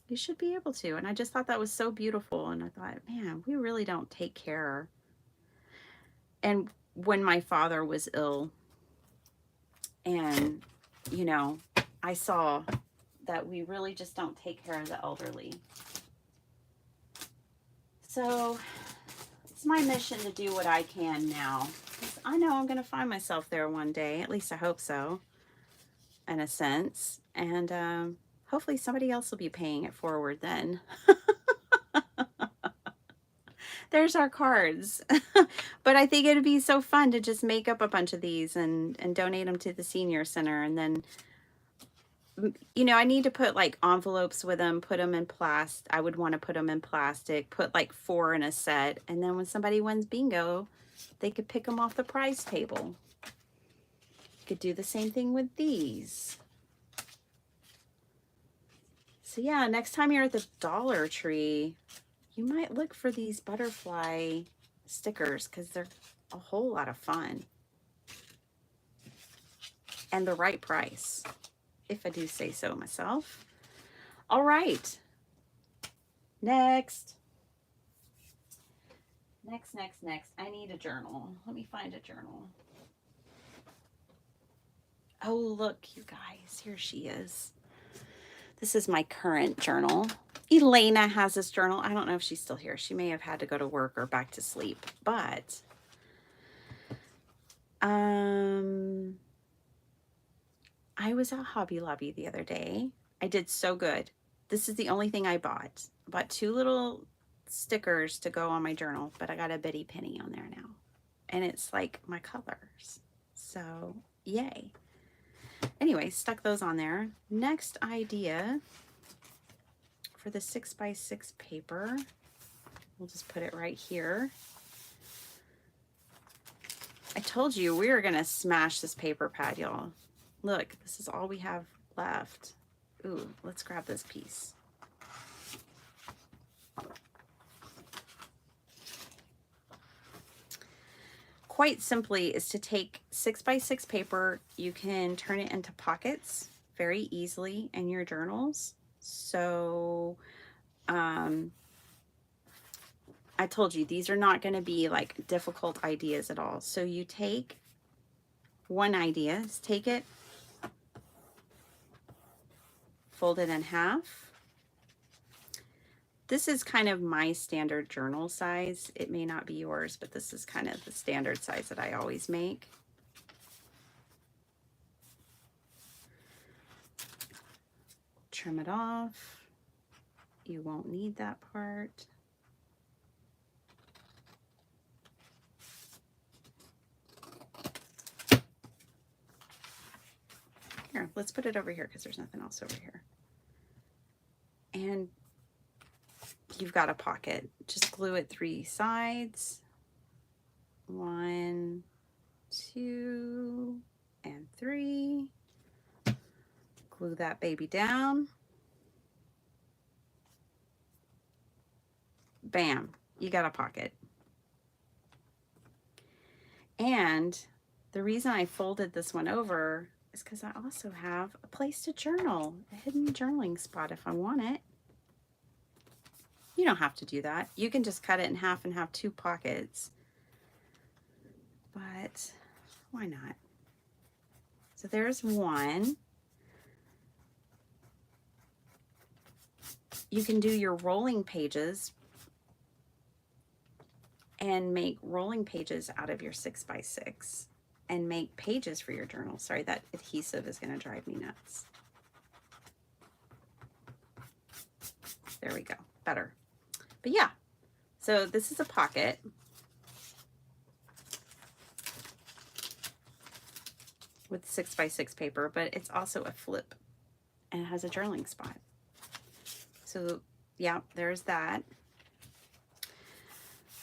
you should be able to. And I just thought that was so beautiful. And I thought, man, we really don't take care. And when my father was ill and, you know, I saw that we really just don't take care of the elderly. So it's my mission to do what I can now. I know I'm going to find myself there one day. At least I hope so, in a sense. And hopefully somebody else will be paying it forward then. There's our cards. But I think it'd be so fun to just make up a bunch of these and donate them to the senior center. And then you know, I need to put like envelopes with them, put them in plastic. I would want to put them in plastic, put like 4 in a set. And then when somebody wins bingo, they could pick them off the prize table. You could do the same thing with these. So yeah, next time you're at the Dollar Tree, you might look for these butterfly stickers because they're a whole lot of fun. And the right price, if I do say so myself. All right. Next. Next. I need a journal. Let me find a journal. Oh, look, you guys. Here she is. This is my current journal. Elena has this journal. I don't know if she's still here. She may have had to go to work or back to sleep. But I was at Hobby Lobby the other day. I did so good. This is the only thing I bought. I bought 2 little stickers to go on my journal, but I got a bitty penny on there now. And it's like my colors. So, yay. Anyway, stuck those on there. Next idea for the 6x6 paper. We'll just put it right here. I told you we were going to smash this paper pad, y'all. Look, this is all we have left. Ooh, let's grab this piece. Quite simply is to take 6x6 paper. You can turn it into pockets very easily in your journals. So I told you these are not going to be like difficult ideas at all. So you take one idea, take it, fold it in half. This is kind of my standard journal size. It may not be yours, but this is kind of the standard size that I always make. Trim it off. You won't need that part. Here, let's put it over here because there's nothing else over here. And you've got a pocket. Just glue it 3 sides. 1, 2, and 3. Glue that baby down. Bam, you got a pocket. And the reason I folded this one over is because I also have a place to journal, a hidden journaling spot if I want it. You don't have to do that. You can just cut it in half and have 2 pockets. But why not? So there's one. You can do your rolling pages and make rolling pages out of your 6x6 and make pages for your journal. Sorry, that adhesive is going to drive me nuts. There we go. Better. But yeah, so this is a pocket. With 6x6 paper, but it's also a flip and it has a journaling spot. So yeah, there's that.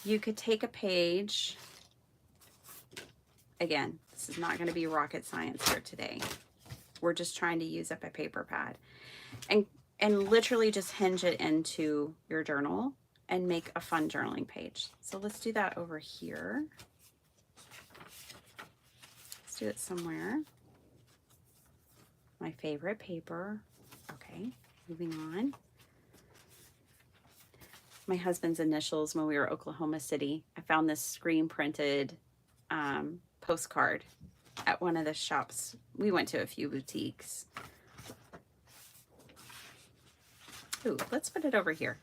You could take a page. Again, this is not going to be rocket science here today. We're just trying to use up a paper pad and literally just hinge it into your journal and make a fun journaling page. So let's do that over here. Let's do it somewhere. My favorite paper. Okay, moving on. My husband's initials when we were Oklahoma City. I found this screen printed postcard at one of the shops. We went to a few boutiques. Ooh, let's put it over here.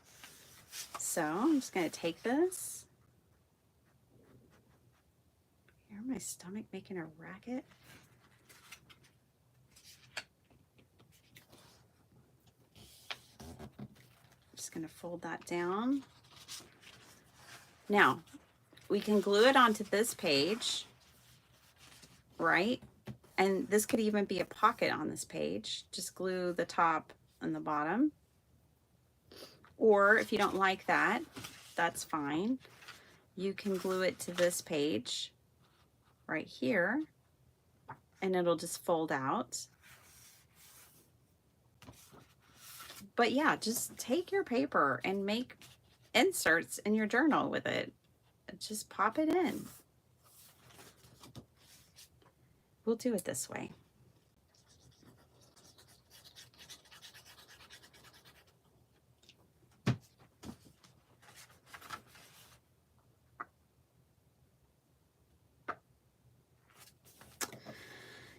So I'm just going to take this. Hear my stomach making a racket? Just going to fold that down. Now, we can glue it onto this page, right? And this could even be a pocket on this page. Just glue the top and the bottom. Or if you don't like that, that's fine. You can glue it to this page right here, and it'll just fold out. But yeah, just take your paper and make inserts in your journal with it. Just pop it in. We'll do it this way.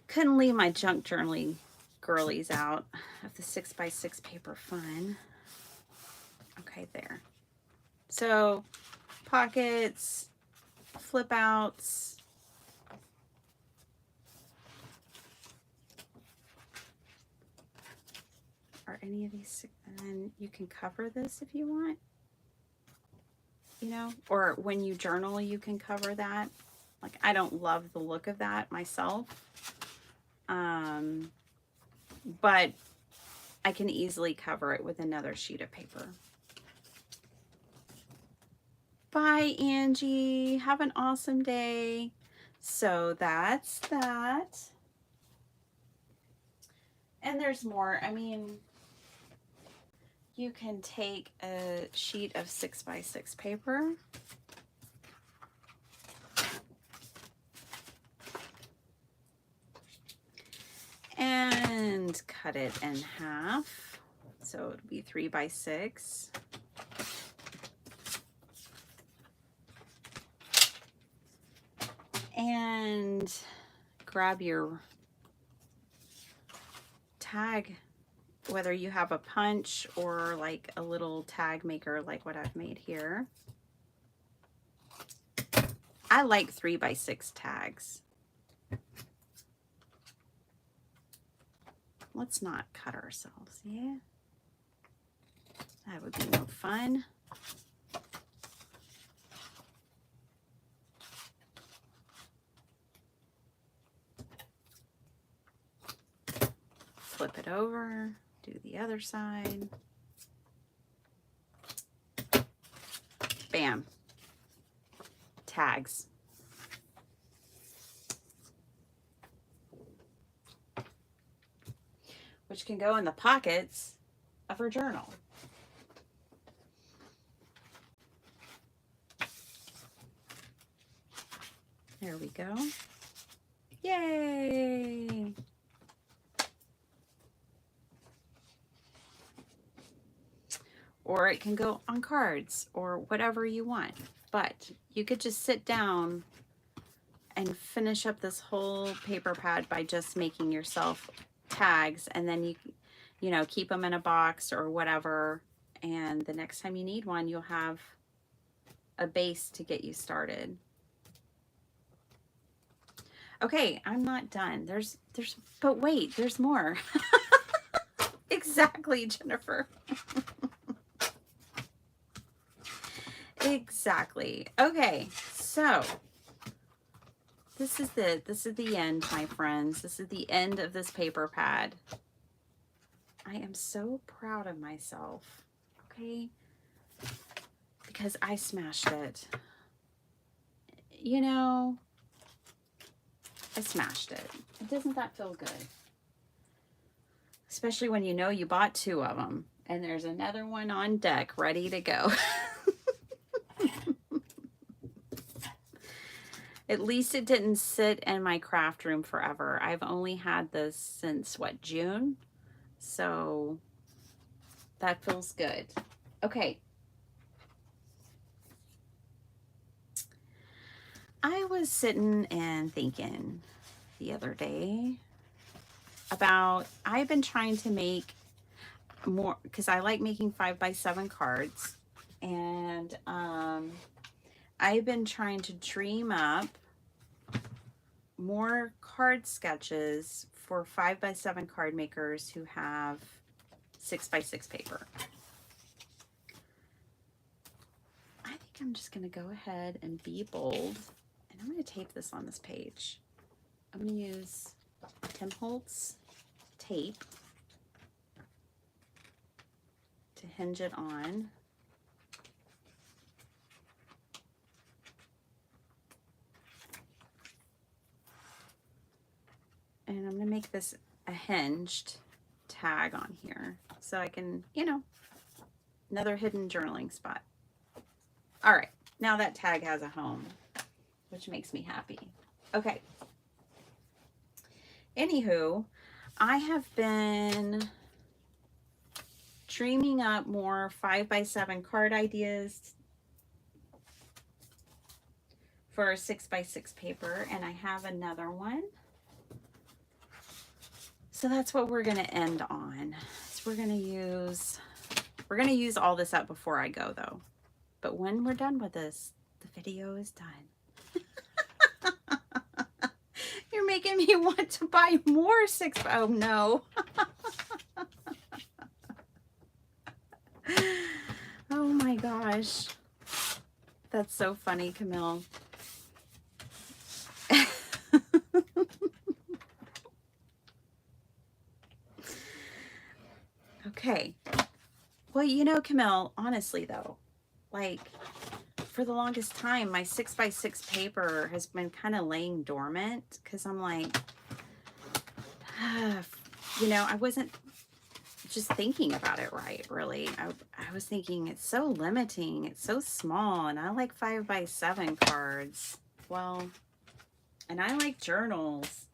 Couldn't leave my junk journaling girlies out of the 6x6 paper fun. Okay, there. So pockets, flip outs. Are any of these, and then you can cover this if you want, you know, or when you journal, you can cover that. Like, I don't love the look of that myself. But I can easily cover it with another sheet of paper. Bye, Angie. Have an awesome day. So that's that. And there's more. I mean, you can take a sheet of 6x6 paper. And cut it in half. So it'll be 3x6. And grab your tag, whether you have a punch or like a little tag maker like what I've made here. I like 3x6 tags. Let's not cut ourselves, yeah? That would be no fun. Flip it over, do the other side. Bam. Tags. Which can go in the pockets of her journal. There we go. Yay! Or it can go on cards or whatever you want. But you could just sit down and finish up this whole paper pad by just making yourself tags, and then you know, keep them in a box or whatever, and the next time you need one, you'll have a base to get you started. Okay, I'm not done. But wait, there's more. Exactly, Jennifer. Exactly. Okay, so this is the end, my friends. This is the end of this paper pad. I am so proud of myself, okay? Because I smashed it. You know, I smashed it. Doesn't that feel good? Especially when you know you bought 2 of them and there's another one on deck ready to go. At least it didn't sit in my craft room forever. I've only had this since, what, June? So that feels good. Okay. I was sitting and thinking the other day about, I've been trying to make more, because I like making 5x7 cards, and I've been trying to dream up more card sketches for 5x7 card makers who have 6x6 paper. I think I'm just going to go ahead and be bold, and I'm going to tape this on this page. I'm going to use Tim Holtz tape to hinge it on. And I'm going to make this a hinged tag on here so I can, you know, another hidden journaling spot. All right, now that tag has a home, which makes me happy. Okay. Anywho, I have been dreaming up more 5x7 card ideas for 6x6 paper, and I have another one. So that's what we're going to end on. So we're going to use all this up before I go though. But when we're done with this, the video is done. You're making me want to buy more oh no. Oh my gosh. That's so funny, Camille. Okay. Well, you know, Camille, honestly though, like for the longest time, my 6x6 paper has been kind of laying dormant because I'm like, you know, I wasn't just thinking about it right, really. I was thinking it's so limiting, it's so small, and I like 5x7 cards. Well, and I like journals.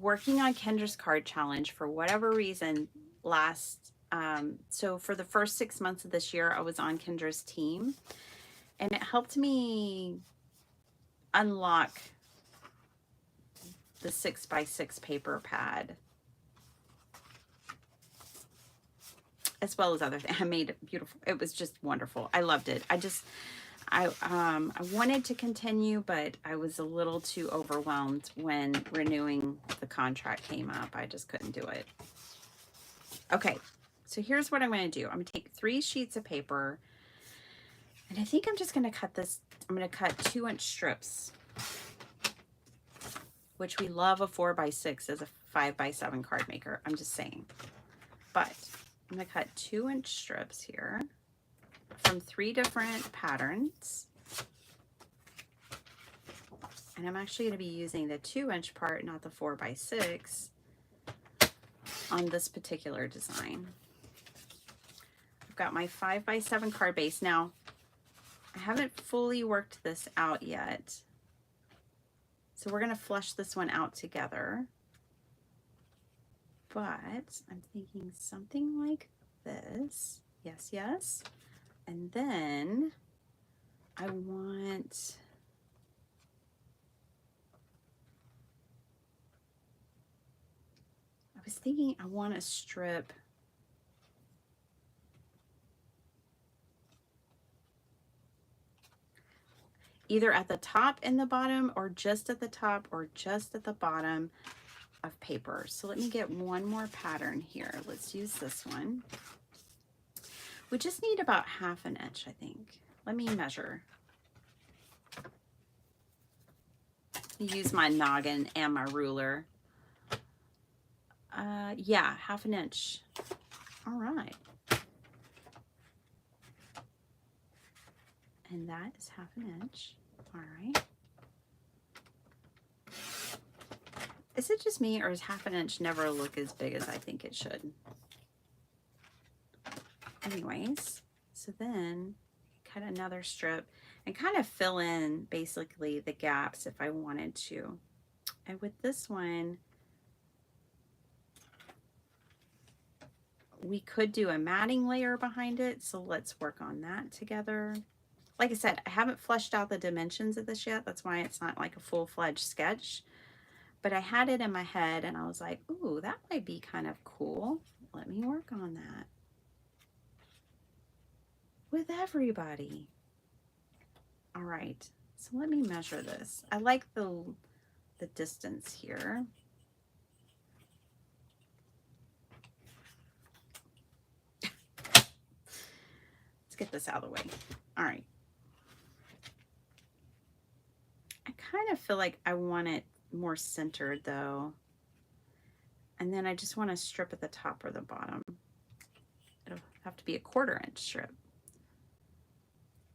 Working on Kendra's card challenge for whatever reason so for the first 6 months of this year, I was on Kendra's team, and it helped me unlock the 6x6 paper pad, as well as other things. I made it beautiful. It was just wonderful. I loved it. I wanted to continue, but I was a little too overwhelmed when renewing the contract came up. I just couldn't do it. Okay, so here's what I'm going to do. I'm going to take 3 sheets of paper, and I think I'm just going to cut this. I'm going to cut 2-inch strips, which we love a 4x6 as a 5x7 card maker. I'm just saying. But I'm going to cut 2-inch strips here from 3 different patterns. And I'm actually going to be using the 2-inch part, not the 4x6, on this particular design. I've got my 5x7 card base. Now, I haven't fully worked this out yet, so we're going to flush this one out together. But I'm thinking something like this. Yes, yes. And then I was thinking I want to strip either at the top and the bottom, or just at the top or just at the bottom of paper. So let me get one more pattern here. Let's use this one. We just need about 1/2 inch, I think. Let me measure. Use my noggin and my ruler. Yeah, 1/2 inch. All right. And that is 1/2 inch. All right. Is it just me, or does 1/2 inch never look as big as I think it should? Anyways, so then cut another strip and kind of fill in basically the gaps if I wanted to. And with this one, we could do a matting layer behind it, so let's work on that together. Like I said, I haven't fleshed out the dimensions of this yet. That's why it's not like a full-fledged sketch. But I had it in my head, and I was like, ooh, that might be kind of cool. Let me work on that with everybody. All right, so let me measure this. I like the distance here. Let's get this out of the way. All right. I kind of feel like I want it more centered though. And then I just want to strip at the top or the bottom. It'll have to be a 1/4 inch strip.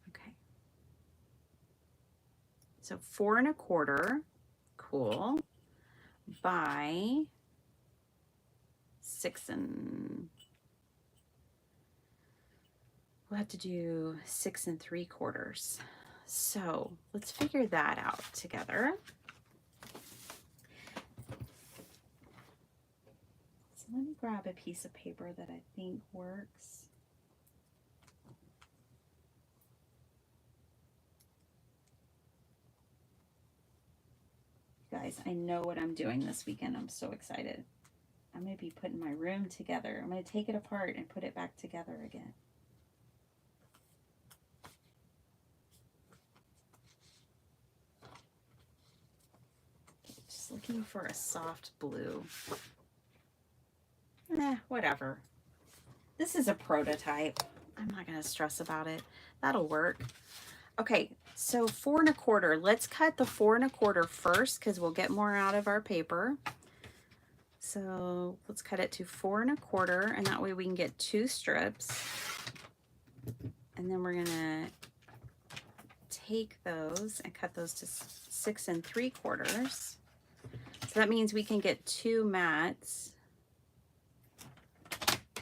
Okay. So 4 1/4, cool, by 6 we'll have to do 6 3/4. So let's figure that out together. So let me grab a piece of paper that I think works. Guys, I know what I'm doing this weekend. I'm so excited. I'm going to be putting my room together. I'm going to take it apart and put it back together again. Just looking for a soft blue. Whatever. This is a prototype. I'm not going to stress about it. That'll work. Okay, so 4 1/4. Let's cut the 4 1/4 first because we'll get more out of our paper. So let's cut it to 4 1/4, and that way we can get 2 strips. And then we're gonna take those and cut those to 6 3/4. So that means we can get 2 mats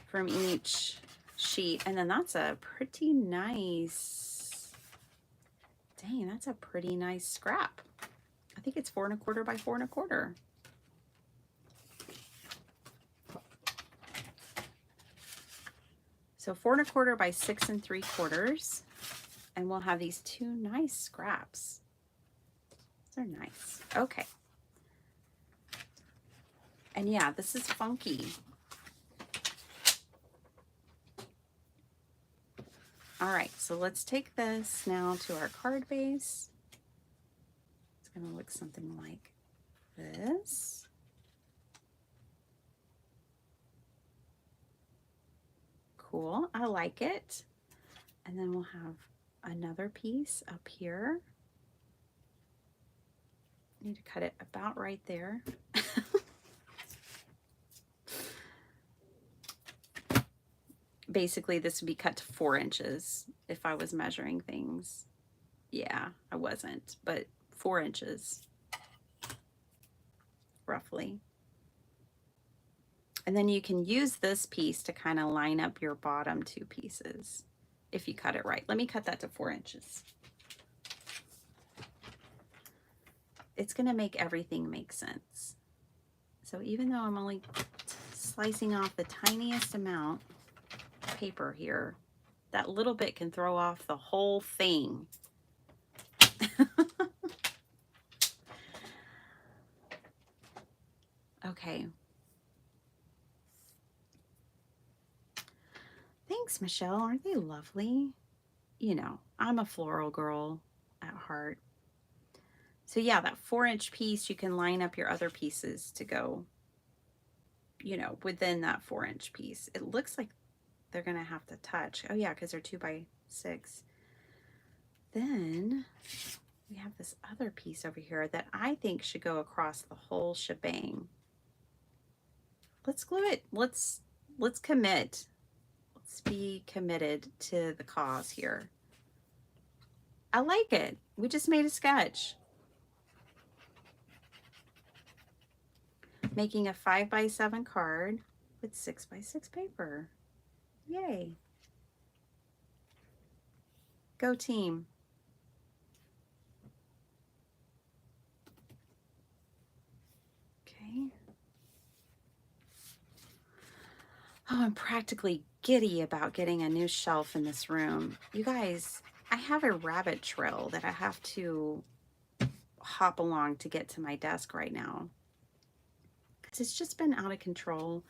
from each sheet, and then that's a pretty nice, dang, that's a pretty nice scrap. I think it's 4 1/4 by 4 1/4. So 4 1/4 by 6 3/4, and we'll have these 2 nice scraps. They're nice. Okay. And yeah, this is funky. All right, so let's take this now to our card base. It's gonna look something like this. Cool, I like it. And then we'll have another piece up here. Need to cut it about right there. Basically, this would be cut to 4 inches if I was measuring things. Yeah, I wasn't, but 4 inches, roughly. And then you can use this piece to kind of line up your bottom 2 pieces if you cut it right. Let me cut that to 4 inches. It's going to make everything make sense. So even though I'm only slicing off the tiniest amount of paper here, that little bit can throw off the whole thing. Okay. Thanks, Michelle. Aren't they lovely? You know, I'm a floral girl at heart. So yeah, that 4-inch piece, you can line up your other pieces to go, you know, within that 4-inch piece. It looks like they're going to have to touch. Oh yeah, because they're 2 by 6. Then we have this other piece over here that I think should go across the whole shebang. Let's glue it. Let's commit. Let's be committed to the cause here. I like it. We just made a sketch. Making a 5 by 7 card with 6 by 6 paper. Yay. Go team. Okay. Oh, I'm practically giddy about getting a new shelf in this room. You guys, I have a rabbit trail that I have to hop along to get to my desk right now. Because it's just been out of control.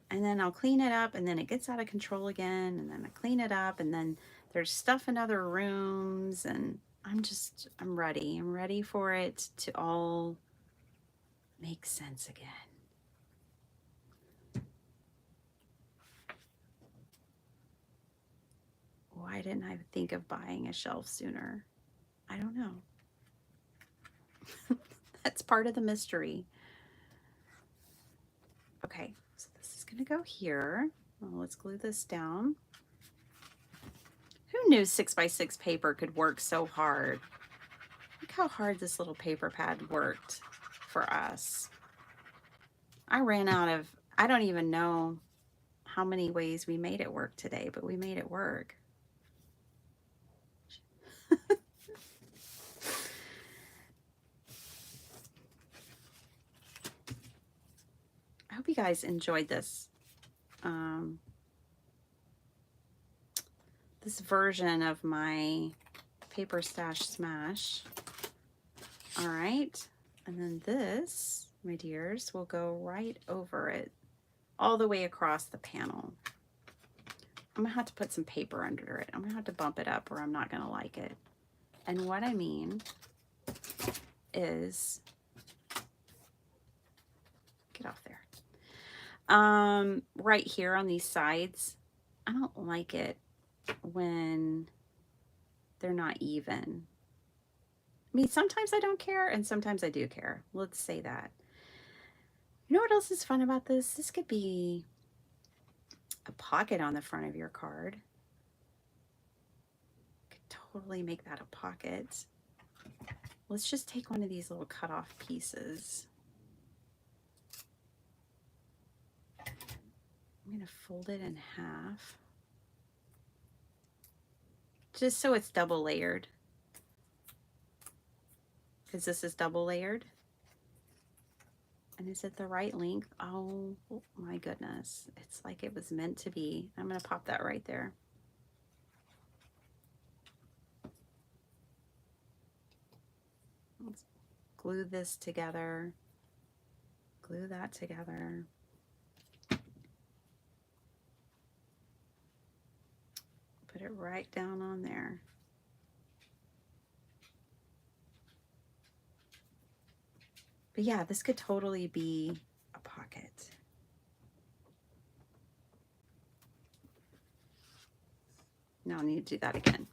And then I'll clean it up, and then it gets out of control again, and then I clean it up, and then there's stuff in other rooms, and I'm ready. I'm ready for it to all make sense again. Why didn't I think of buying a shelf sooner? I don't know. That's part of the mystery. Okay, so this is going to go here. Well, let's glue this down. Who knew 6x6 paper could work so hard? Look how hard this little paper pad worked for us. I ran out of, I don't even know how many ways we made it work today, but we made it work. I hope you guys enjoyed this this version of my paper stash smash. All right, and then this, my dears, will go right over it, all the way across the panel. I'm gonna have to put some paper under it. I'm gonna have to bump it up or I'm not gonna like it. And what I mean is, get off there. Right here on these sides, I don't like it when they're not even. I mean, sometimes I don't care and sometimes I do care. Let's say that. You know what else is fun about this? This could be a pocket on the front of your card. Could totally make that a pocket. Let's just take one of these little cut off pieces. I'm going to fold it in half, just so it's double layered, because this is double layered. And is it the right length? Oh my goodness, it's like it was meant to be. I'm going to pop that right there. Let's glue this together, glue that together. Put it right down on there. But yeah, this could totally be a pocket. Now I need to do that again.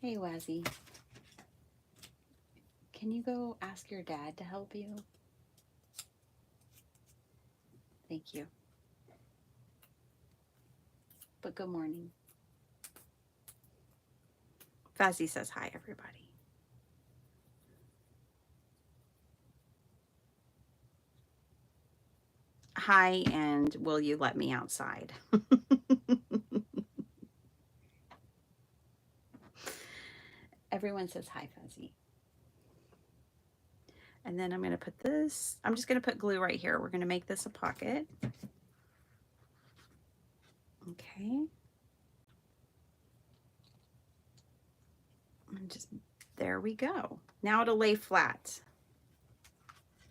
Hey, Wazzy. Can you go ask your dad to help you? Thank you. But good morning. Fazzy says hi, everybody. Hi, and will you let me outside? Everyone says hi, Fuzzy. And then I'm going to put this, I'm just going to put glue right here. We're going to make this a pocket. Okay. And just, there we go. Now it'll lay flat.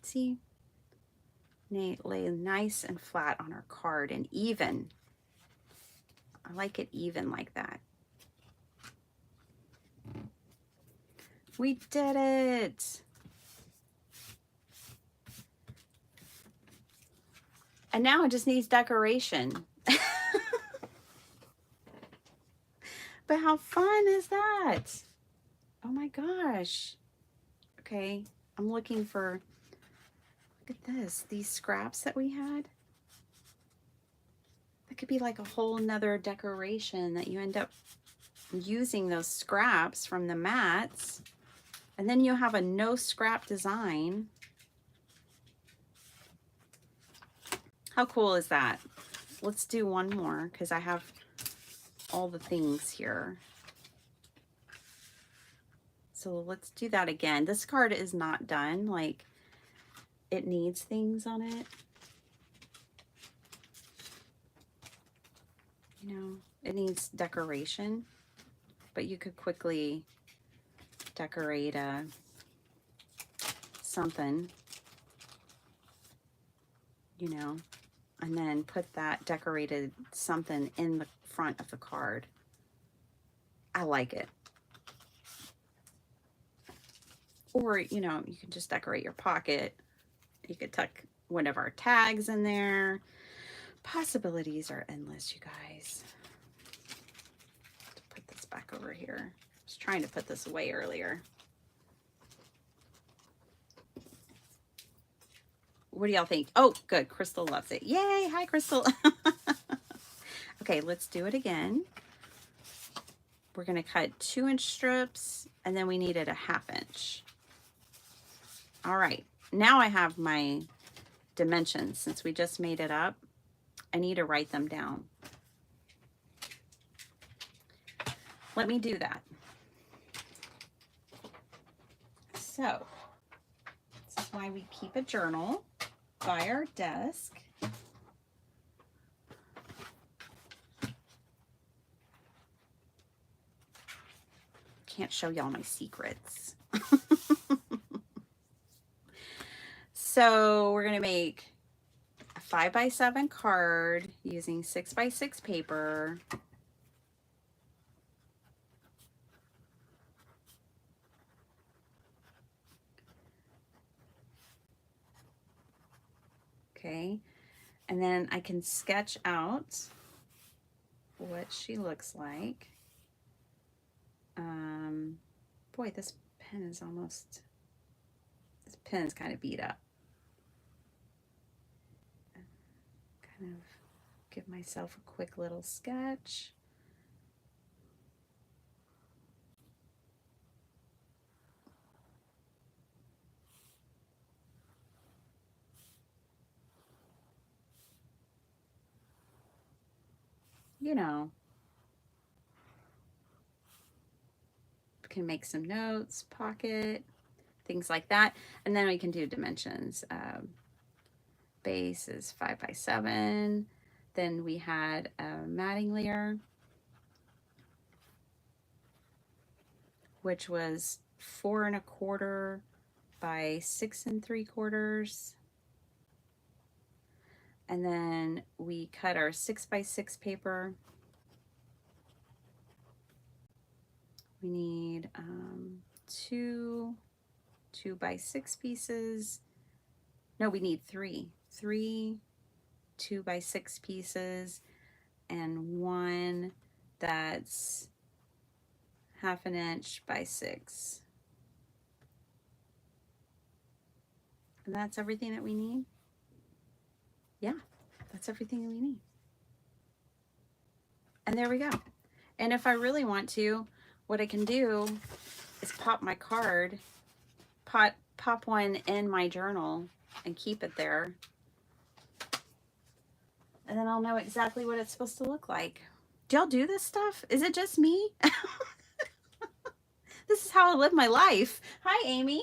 See? Lay nice and flat on our card and even. I like it even like that. We did it. And now it just needs decoration. But how fun is that? Oh my gosh. Okay, I'm looking for, look at this, these scraps that we had. That could be like a whole nother decoration that you end up using those scraps from the mats. And then you have a no scrap design. How cool is that? Let's do one more because I have all the things here. So let's do that again. This card is not done. Like, it needs things on it. You know, it needs decoration, but you could quickly decorate something, you know, and then put that decorated something in the front of the card. I like it. Or, you know, you can just decorate your pocket. You could tuck one of our tags in there. Possibilities are endless, you guys. Put this back over here. Let's was trying to put this away earlier. What do y'all think? Oh, good. Crystal loves it. Yay. Hi, Crystal. Okay, let's do it again. We're going to cut 2-inch strips, and then we needed a 1/2 inch. All right. Now I have my dimensions. Since we just made it up, I need to write them down. Let me do that. So, this is why we keep a journal by our desk. Can't show y'all my secrets. So we're going to make a 5x7 card using 6x6 paper. Okay, and then I can sketch out what she looks like. Boy, this pen is kind of beat up. Kind of give myself a quick little sketch. You know, can make some notes, pocket, things like that. And then we can do dimensions. Base is 5x7. Then we had a matting layer, which was 4 1/4 by 6 3/4. And then we cut our 6x6 paper. We need 2 2x6 pieces. No, we need 3 2x6 pieces, and 1 that's 1/2 inch by 6. And that's everything that we need. Yeah, that's everything that we need. And there we go. And if I really want to, what I can do is pop my card, pop one in my journal and keep it there. And then I'll know exactly what it's supposed to look like. Do y'all do this stuff? Is it just me? This is how I live my life. Hi, Amy.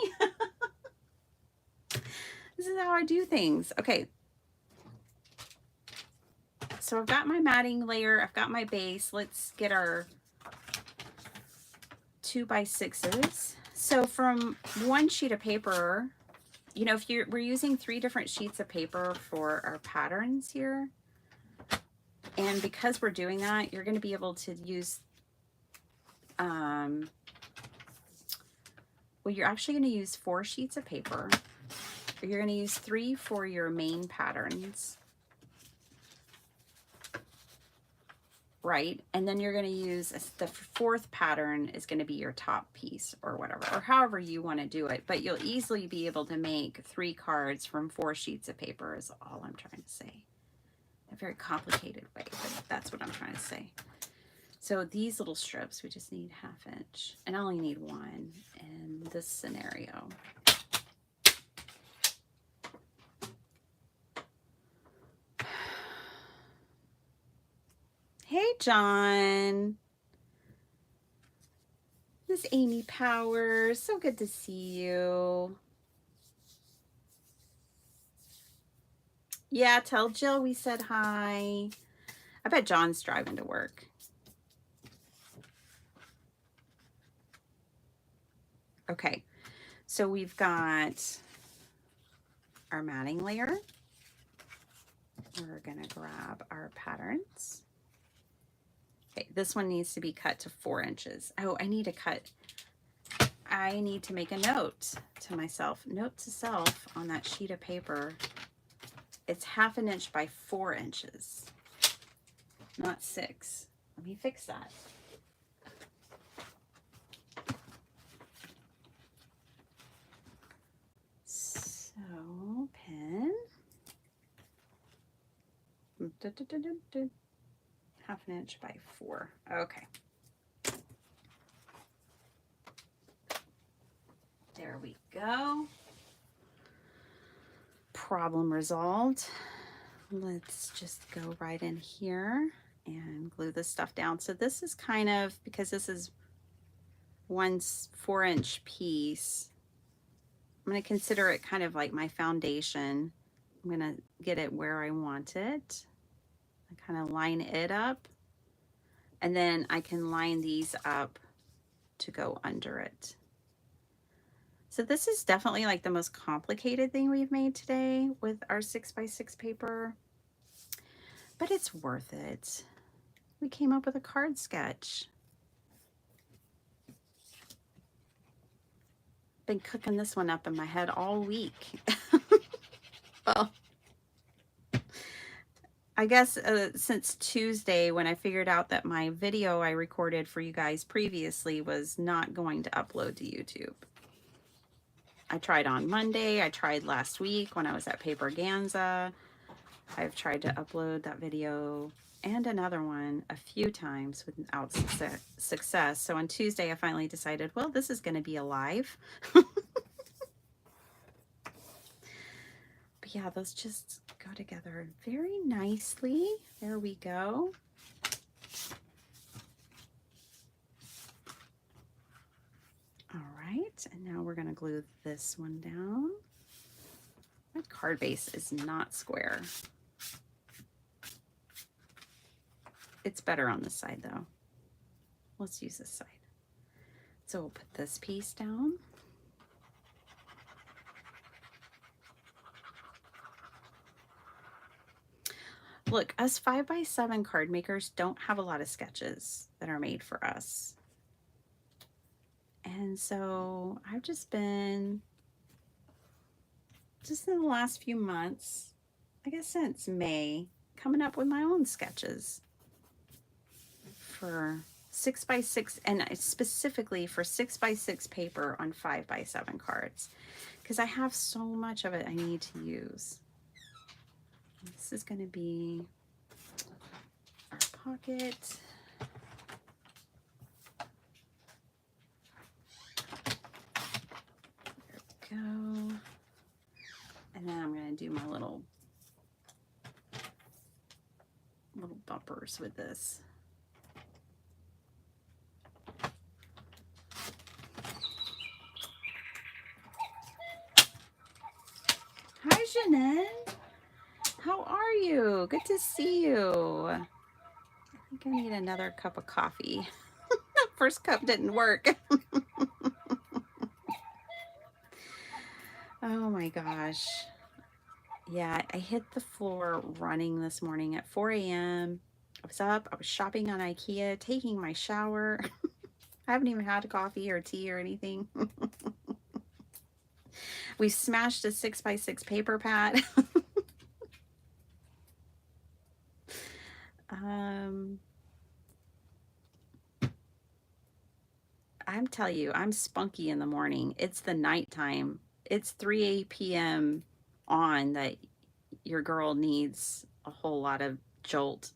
This is how I do things. Okay. So I've got my matting layer. I've got my base. Let's get our 2x6s. So from one sheet of paper, you know, we're using 3 different sheets of paper for our patterns here. And because we're doing that, you're going to be able to use, well, you're actually going to use 4 sheets of paper. You're going to use 3 for your main patterns. Right? And then you're going to use the 4th pattern is going to be your top piece or whatever, or however you want to do it. But you'll easily be able to make 3 cards from 4 sheets of paper is all I'm trying to say. A very complicated way, but that's what I'm trying to say. So these little strips, we just need 1/2 inch, and I only need 1 in this scenario. Hey, John. This is Amy Powers. So good to see you. Yeah, tell Jill we said hi. I bet John's driving to work. Okay, so we've got our matting layer. We're gonna grab our patterns. Okay, this one needs to be cut to 4 inches. Oh, I need to make a note to myself, note to self on that sheet of paper. It's 1/2 inch by 4 inches, not 6. Let me fix that. 10. Half an inch by 4. Okay. There we go. Problem resolved. Let's just go right in here and glue this stuff down. So this is kind of, because this is one 4-inch piece, I'm going to consider it kind of like my foundation. I'm going to get it where I want it. I kind of line it up, and then I can line these up to go under it. So this is definitely like the most complicated thing we've made today with our 6x6 paper, but it's worth it. We came up with a card sketch. Been cooking this one up in my head all week. Well, I guess since Tuesday, when I figured out that my video I recorded for you guys previously was not going to upload to YouTube. I tried on Monday, I tried last week when I was at Paper Ganza. I've tried to upload that video and another one a few times without success. So on Tuesday, I finally decided, well, this is going to be a live. But yeah, those just go together very nicely. There we go. All right, and now we're going to glue this one down. My card base is not square. It's better on this side though. Let's use this side. So we'll put this piece down. Look, us 5x7 card makers don't have a lot of sketches that are made for us. And so I've just been, just in the last few months, I guess since May, coming up with my own sketches for 6x6, and specifically for 6x6 paper on 5x7 cards, because I have so much of it I need to use. This is going to be our pocket. There we go. And then I'm going to do my little bumpers with this. Hi, Jeanette. How are you? Good to see you. I think I need another cup of coffee. First cup didn't work. Oh my gosh. Yeah, I hit the floor running this morning at 4 a.m. I was up, I was shopping on IKEA, taking my shower. I haven't even had coffee or tea or anything. We smashed a 6x6 paper pad. I'm telling you, I'm spunky in the morning. It's the nighttime. It's 3 p.m. on that your girl needs a whole lot of jolt.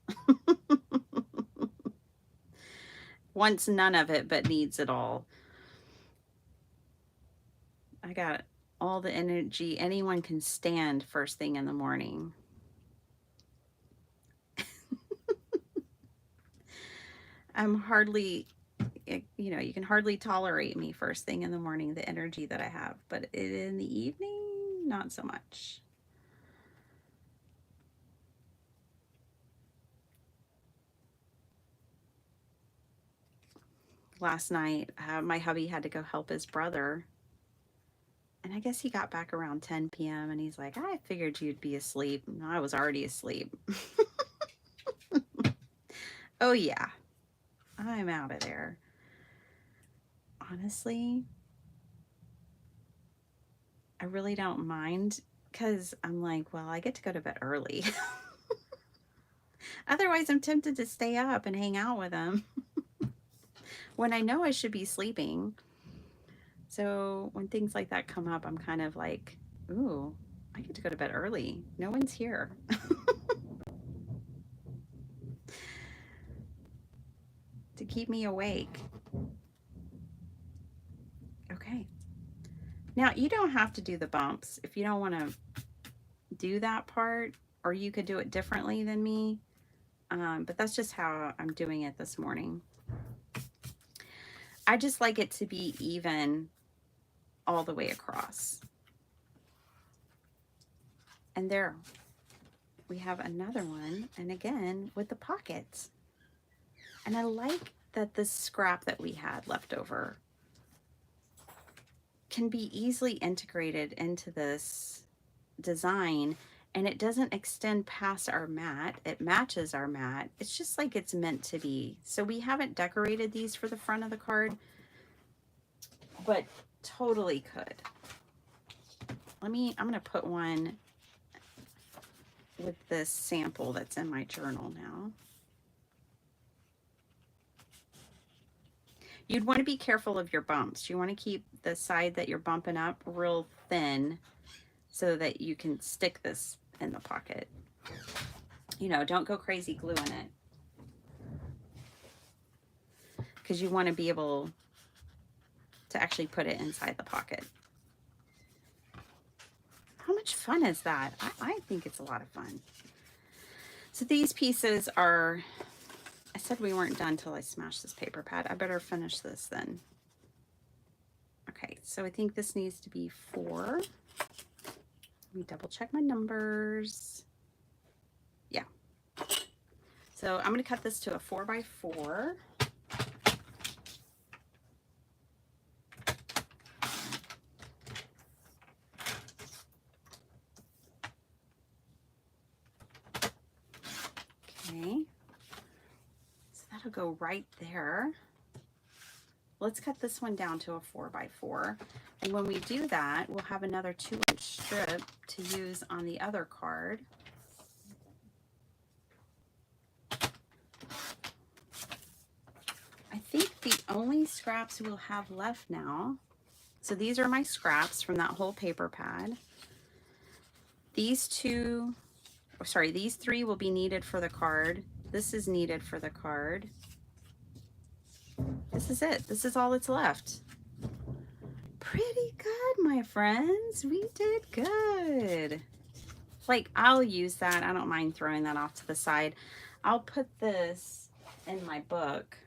Wants none of it, but needs it all. I got all the energy anyone can stand first thing in the morning. I'm hardly, you know, you can hardly tolerate me first thing in the morning, the energy that I have, but in the evening, not so much. Last night, my hubby had to go help his brother, and I guess he got back around 10 p.m. and he's like, I figured you'd be asleep. And I was already asleep. Oh yeah, I'm out of there. Honestly, I really don't mind, because I'm like, well, I get to go to bed early. Otherwise, I'm tempted to stay up and hang out with him when I know I should be sleeping. So when things like that come up, I'm kind of like, ooh, I get to go to bed early. No one's here. To keep me awake. Okay. Now, you don't have to do the bumps if you don't want to do that part, or you could do it differently than me. But that's just how I'm doing it this morning. I just like it to be even all the way across. And there we have another one, and again with the pockets. And I like that this scrap that we had left over can be easily integrated into this design, and it doesn't extend past our mat. It matches our mat. It's just like it's meant to be. So we haven't decorated these for the front of the card, but totally could. I'm gonna put one with this sample that's in my journal now. You'd want to be careful of your bumps. You want to keep the side that you're bumping up real thin so that you can stick this in the pocket. You know, don't go crazy gluing it, because you want to be able to actually put it inside the pocket. How much fun is that? I think it's a lot of fun. So these pieces are, I said we weren't done till I smashed this paper pad. I better finish this then. Okay, so I think this needs to be 4. Let me double check my numbers. Yeah. So I'm going to cut this to a 4x4. Okay. So that'll go right there. Let's cut this one down to a 4x4. And when we do that, we'll have another 2-inch strip to use on the other card. I think the only scraps we'll have left now, so these are my scraps from that whole paper pad. These 3 will be needed for the card. This is needed for the card. This is it. This is all that's left. Pretty good, my friends. We did good. Like, I'll use that. I don't mind throwing that off to the side. I'll put this in my book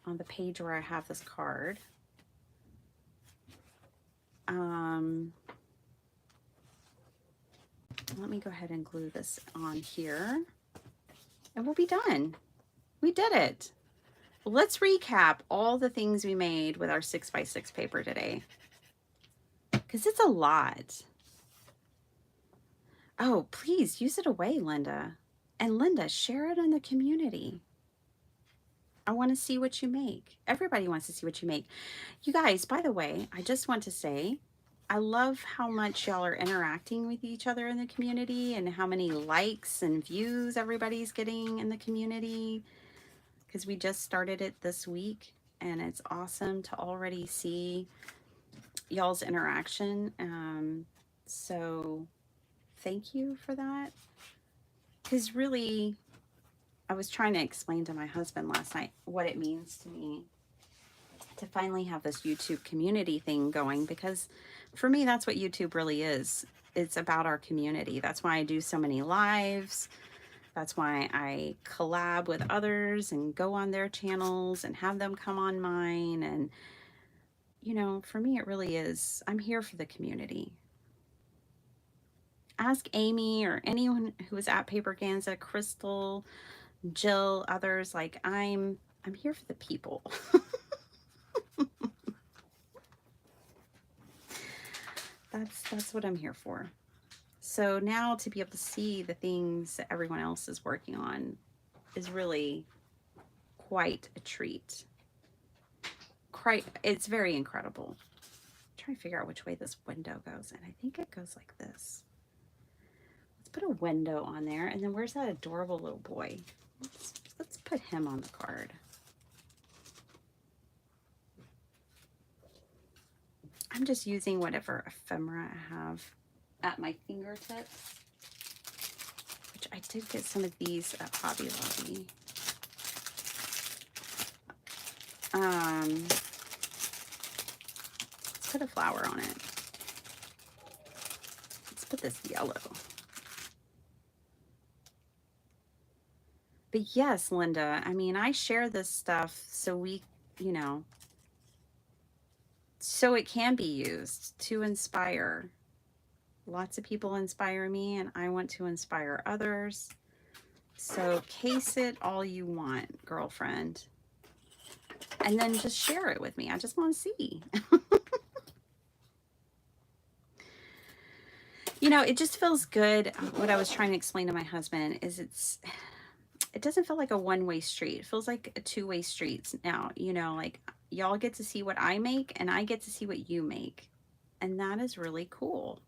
on the page where I have this card. Let me go ahead and glue this on here, and we'll be done. We did it. Let's recap all the things we made with our 6x6 paper today, because it's a lot. Oh, please use it away, Linda. And Linda, share it in the community. I want to see what you make. Everybody wants to see what you make. You guys, by the way, I just want to say, I love how much y'all are interacting with each other in the community, and how many likes and views everybody's getting in the community, because we just started it this week, and it's awesome to already see y'all's interaction. So thank you for that, because really, I was trying to explain to my husband last night what it means to me to finally have this YouTube community thing going, because for me, that's what YouTube really is. It's about our community. That's why I do so many lives. That's why I collab with others and go on their channels and have them come on mine. And, you know, for me, it really is. I'm here for the community. Ask Amy or anyone who is at Paperganza, Crystal, Jill, others. Like, I'm here for the people. That's what I'm here for. So now to be able to see the things that everyone else is working on is really quite a treat. It's very incredible. I'm trying to figure out which way this window goes, and I think it goes like this. Let's put a window on there, and then where's that adorable little boy? Let's put him on the card. I'm just using whatever ephemera I have at my fingertips, which I did get some of these at Hobby Lobby. Let's put a flower on it. Let's put this yellow. But yes, Linda, I mean, I share this stuff so we, you know, so it can be used to inspire. Lots of people inspire me, and I want to inspire others. So case it all you want, girlfriend. And then just share it with me. I just want to see. You know, it just feels good. What I was trying to explain to my husband is it doesn't feel like a one-way street. It feels like a two-way street now. You know, like y'all get to see what I make and I get to see what you make. And that is really cool.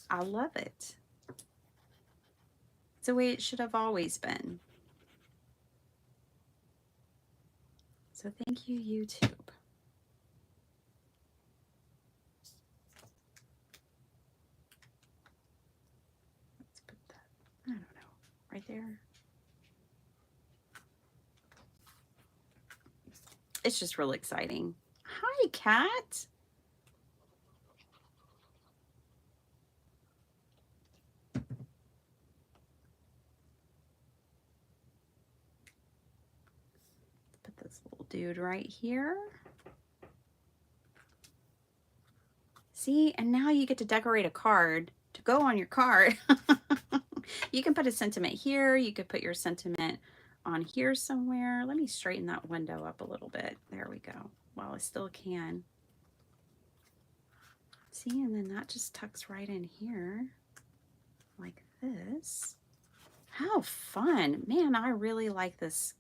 I love it. It's the way it should have always been. So thank you, YouTube. Let's put that, I don't know, right there. It's just real exciting. Hi, Kat. Put this little dude right here. See, and now you get to decorate a card to go on your card. You can put a sentiment here. You could put your sentiment on here somewhere. Let me straighten that window up a little bit. There we go. While I still can. See, and then that just tucks right in here like this. How fun. Man, I really like this.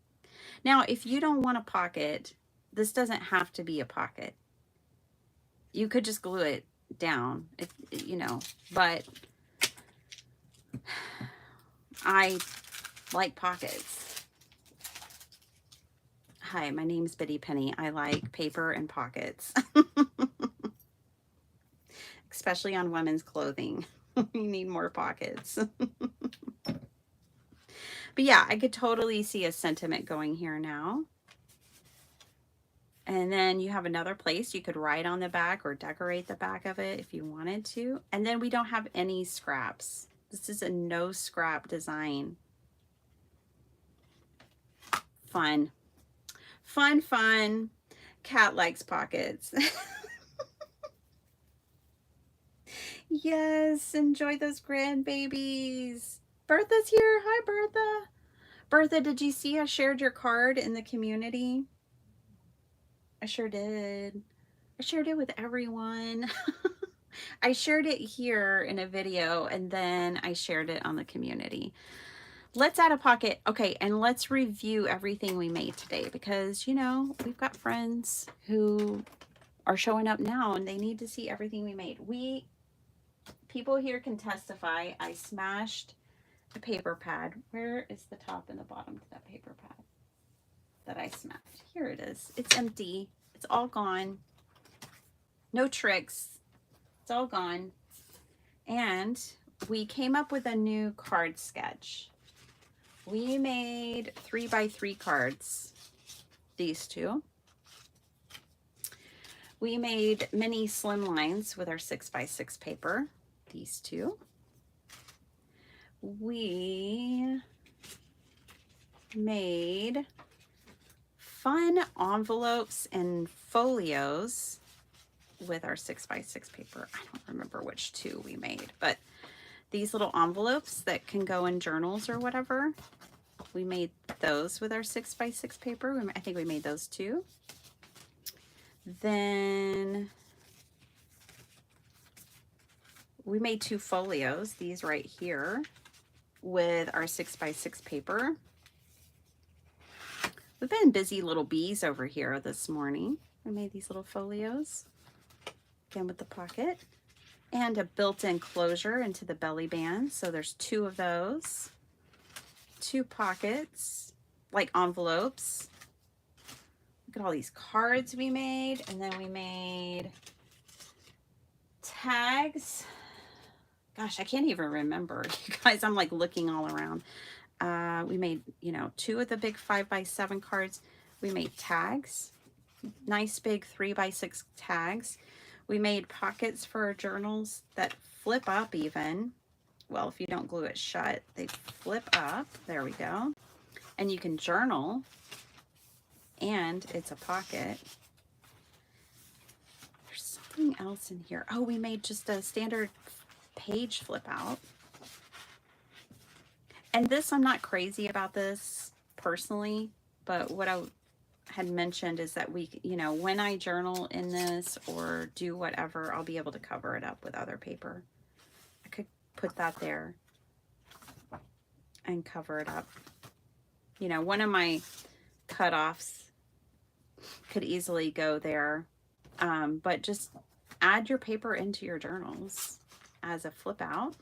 Now, if you don't want a pocket, this doesn't have to be a pocket. You could just glue it down, if, you know, but I like pockets. Hi, my name's Biddy Penny. I like paper and pockets, especially on women's clothing. You need more pockets. But yeah, I could totally see a sentiment going here now. And then you have another place you could write on the back or decorate the back of it if you wanted to. And then we don't have any scraps. This is a no scrap design. Fun. Fun, fun. Cat likes pockets. Yes, enjoy those grandbabies. Bertha's here. Hi, Bertha. Bertha, did you see I shared your card in the community? I sure did. I shared it with everyone. I shared it here in a video and then I shared it on the community. Let's add a pocket. Okay, and let's review everything we made today because, you know, we've got friends who are showing up now and they need to see everything we made. People here can testify. I smashed a paper pad. Where is the top and the bottom to that paper pad that I smashed? Here it is. It's empty. It's all gone. No tricks. It's all gone. And we came up with a new card sketch. We made 3x3 cards. These two. We made mini slimlines with our 6x6 paper. These two. We made fun envelopes and folios with our 6x6 paper. I don't remember which two we made, but these little envelopes that can go in journals or whatever, we made those with our 6x6 paper. I think we made those too. Then we made two folios, these right here, with our 6x6 paper. We've been busy little bees over here this morning. We made these little folios, again with the pocket, and a built-in closure into the belly band. So there's two of those, two pockets, like envelopes. Look at all these cards we made, and then we made tags. Gosh, I can't even remember. You guys, I'm like looking all around. We made, you know, 2 of the big 5x7 cards. We made tags, nice big 3x6 tags. We made pockets for our journals that flip up even. Well, if you don't glue it shut, they flip up. There we go. And you can journal, and it's a pocket. There's something else in here. Oh, we made just a standard page flip out. And this, I'm not crazy about this personally, but what I had mentioned is that we, you know, when I journal in this or do whatever, I'll be able to cover it up with other paper. I could put that there and cover it up. You know, one of my cutoffs could easily go there, but just add your paper into your journals as a flip out.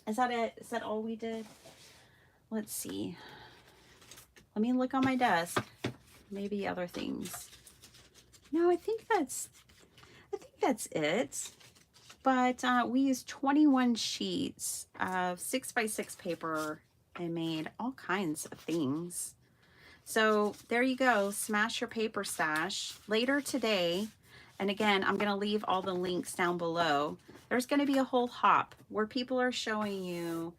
Is that it? Is that all we did? Let's see. Let me look on my desk. Maybe other things. No, I think that's it. But we used 21 sheets of 6x6 paper and made all kinds of things. So there you go. Smash your paper stash. Later today, and again, I'm going to leave all the links down below. There's going to be a whole hop where people are showing you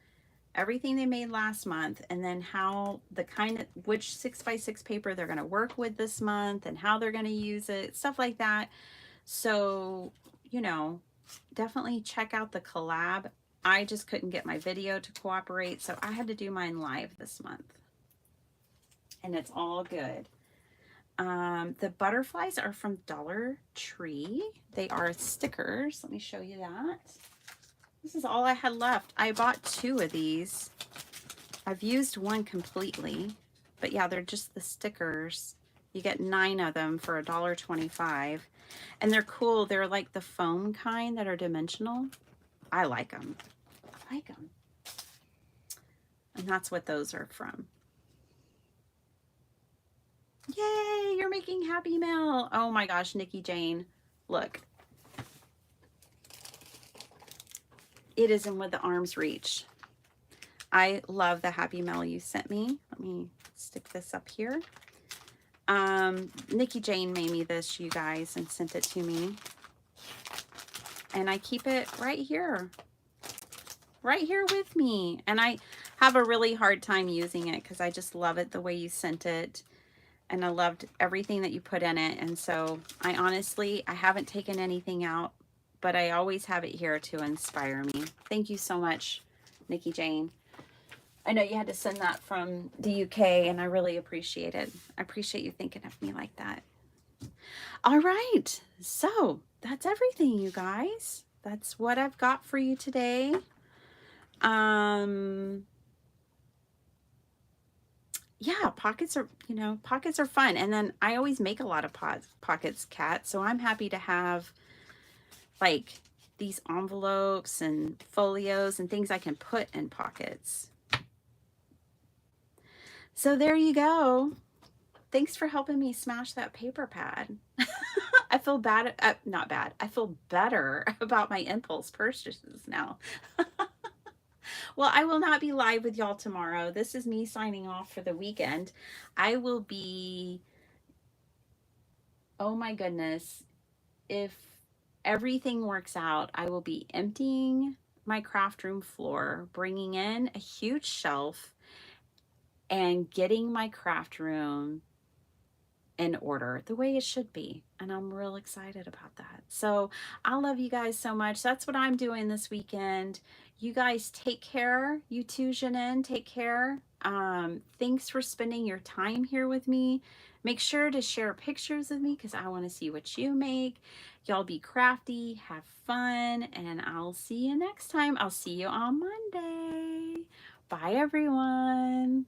everything they made last month, and then how the kind of which 6x6 paper they're going to work with this month and how they're going to use it, stuff like that. So, you know, definitely check out the collab. I just couldn't get my video to cooperate, so I had to do mine live this month, and it's all good. The butterflies are from Dollar Tree. They are stickers. Let me show you that. This is all I had left. I bought 2 of these. I've used one completely, but yeah, they're just the stickers. You get 9 of them for $1.25, and they're cool. They're like the foam kind that are dimensional. I like them. I like them. And that's what those are from. Yay, you're making Happy Mail. Oh my gosh, Nikki Jane, look. It is in with the arm's reach. I love the Happy Mail you sent me. Let me stick this up here. Nikki Jane made me this, you guys, and sent it to me. And I keep it right here with me. And I have a really hard time using it because I just love it the way you sent it. And I loved everything that you put in it. And so I haven't taken anything out, but I always have it here to inspire me. Thank you so much, Nikki Jane. I know you had to send that from the UK, and I really appreciate it. I appreciate you thinking of me like that. All right, so that's everything, you guys. That's what I've got for you today. Yeah, pockets are, you know, pockets are fun. And then I always make a lot of pockets, Kat. So I'm happy to have like these envelopes and folios and things I can put in pockets. So there you go. Thanks for helping me smash that paper pad. I feel bad, not bad. I feel better about my impulse purchases now. Well, I will not be live with y'all tomorrow. This is me signing off for the weekend. I will be, oh my goodness, if everything works out, I will be emptying my craft room floor, bringing in a huge shelf, and getting my craft room in order the way it should be. And I'm real excited about that. So I love you guys so much. That's what I'm doing this weekend. You guys take care. You too, Janine, take care. Thanks for spending your time here with me. Make sure to share pictures of me because I want to see what you make. Y'all be crafty, have fun, and I'll see you next time. I'll see you on Monday. Bye, everyone.